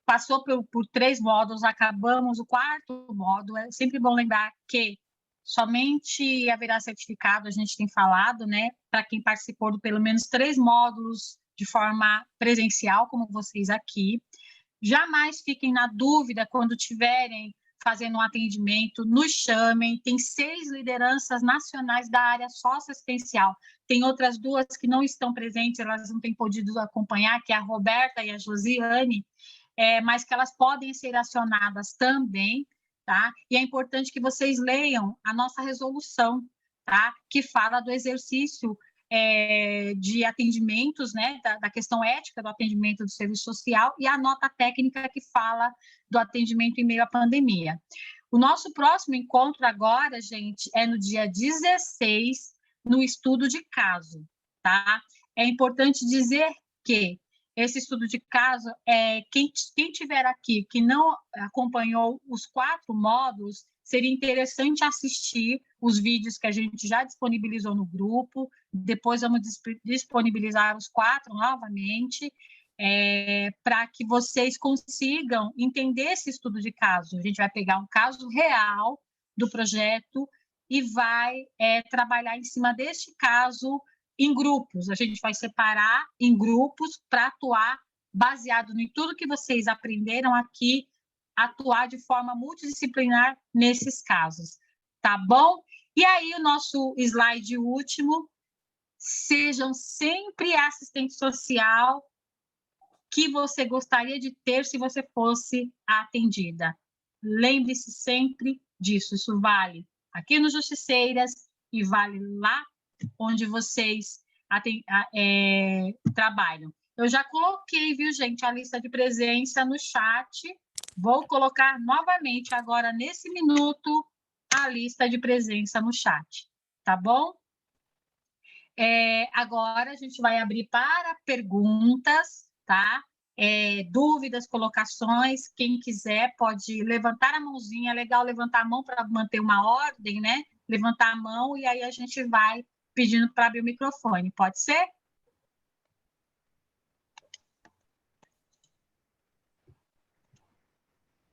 passou por 3 módulos, acabamos o 4º módulo. É sempre bom lembrar que somente haverá certificado, a gente tem falado, né, para quem participou de pelo menos 3 módulos de forma presencial, como vocês aqui. Jamais fiquem na dúvida quando tiverem fazendo um atendimento, nos chamem. Tem 6 lideranças nacionais da área socioassistencial. Tem outras 2 que não estão presentes, elas não têm podido acompanhar, que é a Roberta e a Josiane, mas que elas podem ser acionadas também, tá? E é importante que vocês leiam a nossa resolução, tá? Que fala do exercício de atendimentos, né, da questão ética do atendimento do serviço social, e a nota técnica que fala do atendimento em meio à pandemia. O nosso próximo encontro agora, gente, é no dia 16, no estudo de caso, tá? É importante dizer que esse estudo de caso, quem tiver aqui que não acompanhou os 4 módulos, seria interessante assistir os vídeos que a gente já disponibilizou no grupo. Depois vamos disponibilizar os 4 novamente, para que vocês consigam entender esse estudo de caso. A gente vai pegar um caso real do projeto e vai trabalhar em cima deste caso em grupos. A gente vai separar em grupos para atuar baseado em tudo que vocês aprenderam aqui, atuar de forma multidisciplinar nesses casos, tá bom? E aí, o nosso slide último, sejam sempre assistente social que você gostaria de ter se você fosse atendida. Lembre-se sempre disso, isso vale aqui no Justiceiras e vale lá onde vocês trabalham. Eu já coloquei, viu, gente, a lista de presença no chat. Vou colocar novamente agora, nesse minuto, a lista de presença no chat, tá bom? Agora a gente vai abrir para perguntas, tá? Dúvidas, colocações, quem quiser pode levantar a mãozinha, é legal levantar a mão para manter uma ordem, né? Levantar a mão e aí a gente vai pedindo para abrir o microfone, pode ser?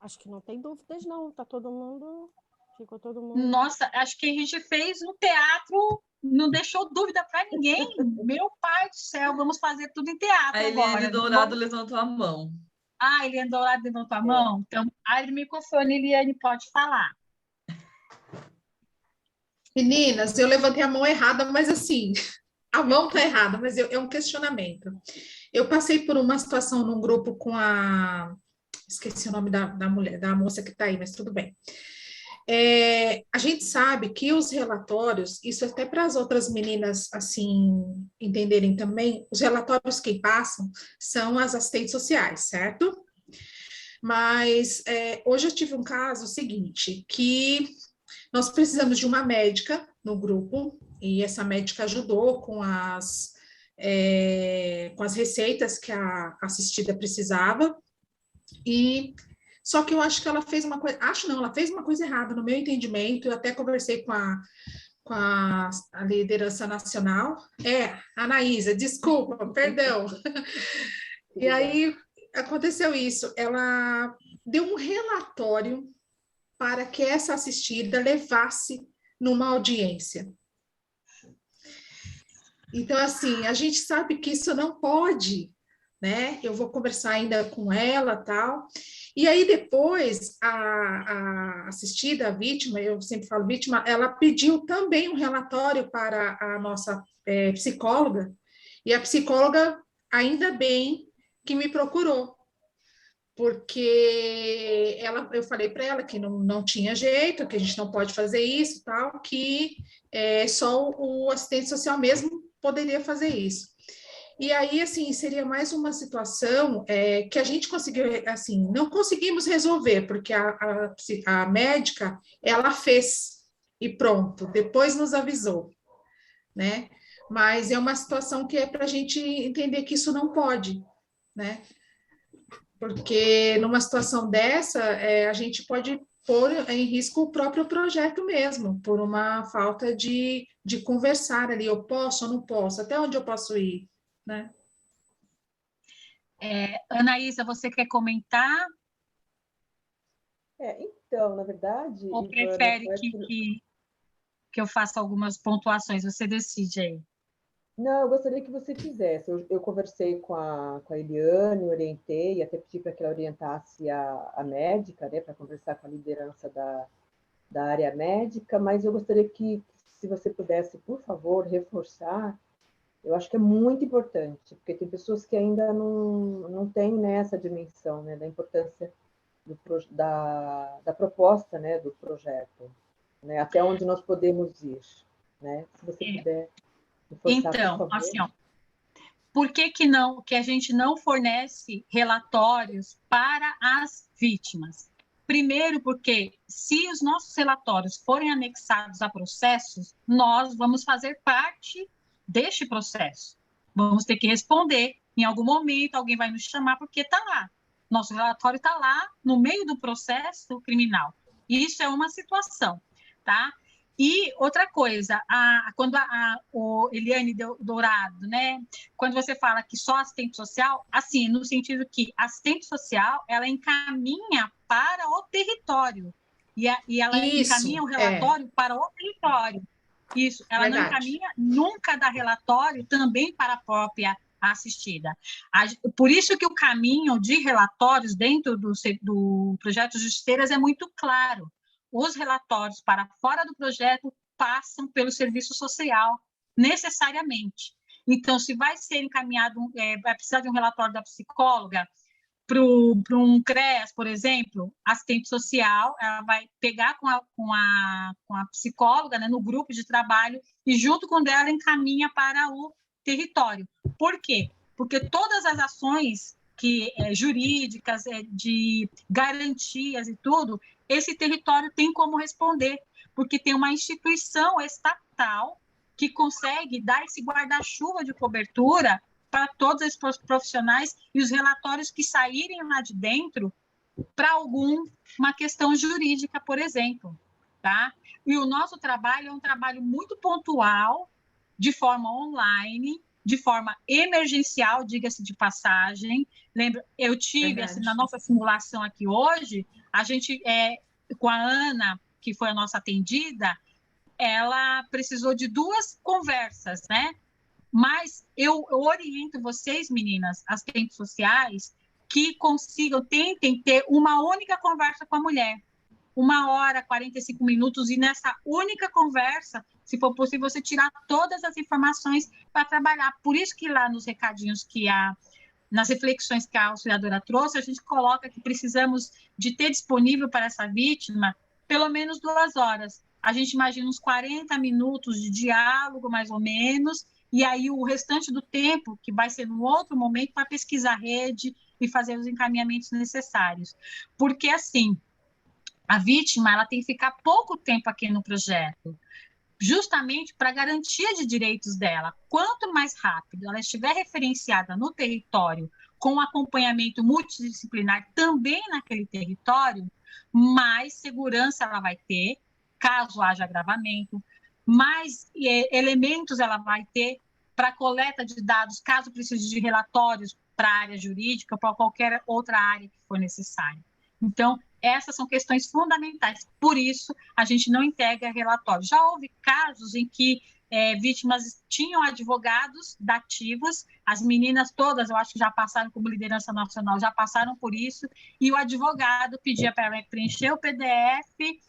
Acho que não tem dúvidas, não. Ficou todo mundo... Nossa, acho que a gente fez um teatro, não deixou dúvida para ninguém. Meu pai do céu, vamos fazer tudo em teatro a agora. Eliane Dourado levantou a mão. Ah, Eliane Dourado levantou a mão? Então, abre o microfone, Eliane, pode falar. Meninas, eu levantei a mão errada, mas assim, a mão tá errada, mas é um questionamento. Eu passei por uma situação num grupo com esqueci o nome da mulher, da moça que tá aí, mas tudo bem. A gente sabe que os relatórios, isso até para as outras meninas, assim, entenderem também, os relatórios que passam são as assistentes sociais, certo? Mas hoje eu tive um caso seguinte, que nós precisamos de uma médica no grupo, e essa médica ajudou com as receitas que a assistida precisava, só que eu acho que ela fez uma coisa, ela fez uma coisa errada, no meu entendimento. Eu até conversei com a liderança nacional, a Anaísa, desculpa, perdão. E aí aconteceu isso, ela deu um relatório para que essa assistida levasse numa audiência. Então, assim, a gente sabe que isso não pode, né? Eu vou conversar ainda com ela, tal. E aí, depois, a assistida, a vítima, eu sempre falo vítima, ela pediu também um relatório para a nossa psicóloga, e a psicóloga, ainda bem que me procurou, porque eu falei para ela que não tinha jeito, que a gente não pode fazer isso, tal, que só o assistente social mesmo poderia fazer isso. E aí, assim, seria mais uma situação que a gente conseguiu, assim, não conseguimos resolver, porque a médica, ela fez e pronto, depois nos avisou, né? Mas é uma situação que é para a gente entender que isso não pode, né? Porque numa situação dessa, a gente pode pôr em risco o próprio projeto mesmo, por uma falta de conversar ali, eu posso ou não posso, até onde eu posso ir, né? Anaísa, você quer comentar? Então, na verdade... Ou Ivana, prefere que eu faça algumas pontuações? Você decide aí. Não, eu gostaria que você fizesse. Eu conversei com a Eliane, orientei, até pedi para que ela orientasse a médica, né, para conversar com a liderança da área médica, mas eu gostaria que, se você pudesse, por favor, reforçar, eu acho que é muito importante, porque tem pessoas que ainda não têm, né, essa dimensão, né, da importância da proposta, né, do projeto, né, até onde nós podemos ir, né? Se você puder Então, assim, ó, por que a gente não fornece relatórios para as vítimas? Primeiro, porque se os nossos relatórios forem anexados a processos, nós vamos fazer parte deste processo. Vamos ter que responder. Em algum momento, alguém vai nos chamar porque está lá. Nosso relatório está lá no meio do processo criminal. Isso é uma situação, tá? E outra coisa, quando o Eliane Dourado, né? Quando você fala que só assistente social, assim, no sentido que assistente social, ela encaminha para o território. E ela encaminha o relatório para o território. Isso, ela não encaminha, nunca dá relatório também para a própria assistida. Por isso que o caminho de relatórios dentro do projeto Justiceiras é muito claro. Os relatórios para fora do projeto passam pelo serviço social, necessariamente. Então, se vai ser encaminhado, vai precisar de um relatório da psicóloga para um CREAS, por exemplo, assistente social, ela vai pegar com a psicóloga, né, no grupo de trabalho, e junto com ela encaminha para o território. Por quê? Porque todas as ações jurídicas, de garantias e tudo, esse território tem como responder, porque tem uma instituição estatal que consegue dar esse guarda-chuva de cobertura para todos esses profissionais e os relatórios que saírem lá de dentro para alguma questão jurídica, por exemplo, tá? E o nosso trabalho é um trabalho muito pontual, de forma online, de forma emergencial, diga-se de passagem. Lembra, eu tive, assim, na nossa simulação aqui hoje, a gente, com a Ana, que foi a nossa atendida, ela precisou de 2 conversas, né? Mas eu oriento vocês, meninas, assistentes sociais, que tentem ter uma única conversa com a mulher. 1h, 45 minutos, e nessa única conversa, se for possível, você tirar todas as informações para trabalhar. Por isso que lá nos recadinhos nas reflexões que a auxiliadora trouxe, a gente coloca que precisamos de ter disponível para essa vítima pelo menos 2 horas. A gente imagina uns 40 minutos de diálogo, mais ou menos, e aí o restante do tempo, que vai ser num outro momento, para pesquisar a rede e fazer os encaminhamentos necessários. Porque, assim, a vítima ela tem que ficar pouco tempo aqui no projeto, justamente para garantia de direitos dela. Quanto mais rápido ela estiver referenciada no território, com acompanhamento multidisciplinar também naquele território, mais segurança ela vai ter, caso haja agravamento, mais elementos ela vai ter para coleta de dados, caso precise de relatórios para a área jurídica ou para qualquer outra área que for necessária. Então, essas são questões fundamentais. Por isso, a gente não integra relatório. Já houve casos em que vítimas tinham advogados dativos, as meninas todas, eu acho que já passaram como liderança nacional, já passaram por isso, e o advogado pedia para ela preencher o PDF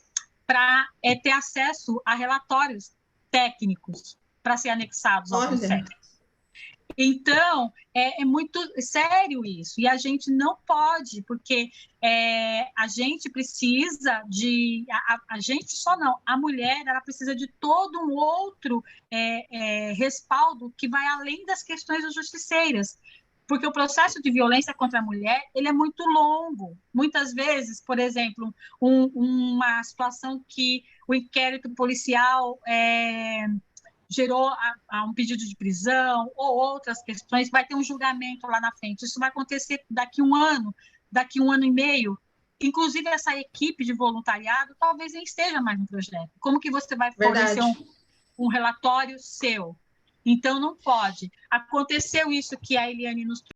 para ter acesso a relatórios técnicos para ser anexados ao processo. Então, é muito sério isso, e a gente não pode, porque a gente precisa de... A gente só não, a mulher ela precisa de todo um outro respaldo que vai além das questões das justiceiras, porque o processo de violência contra a mulher ele é muito longo. Muitas vezes, por exemplo, uma situação que o inquérito policial gerou um pedido de prisão ou outras questões, vai ter um julgamento lá na frente. Isso vai acontecer daqui 1 ano, daqui 1 ano e meio. Inclusive, essa equipe de voluntariado talvez nem esteja mais no projeto. Como que você vai fornecer um relatório seu? Então, não pode. Aconteceu isso que a Eliane nos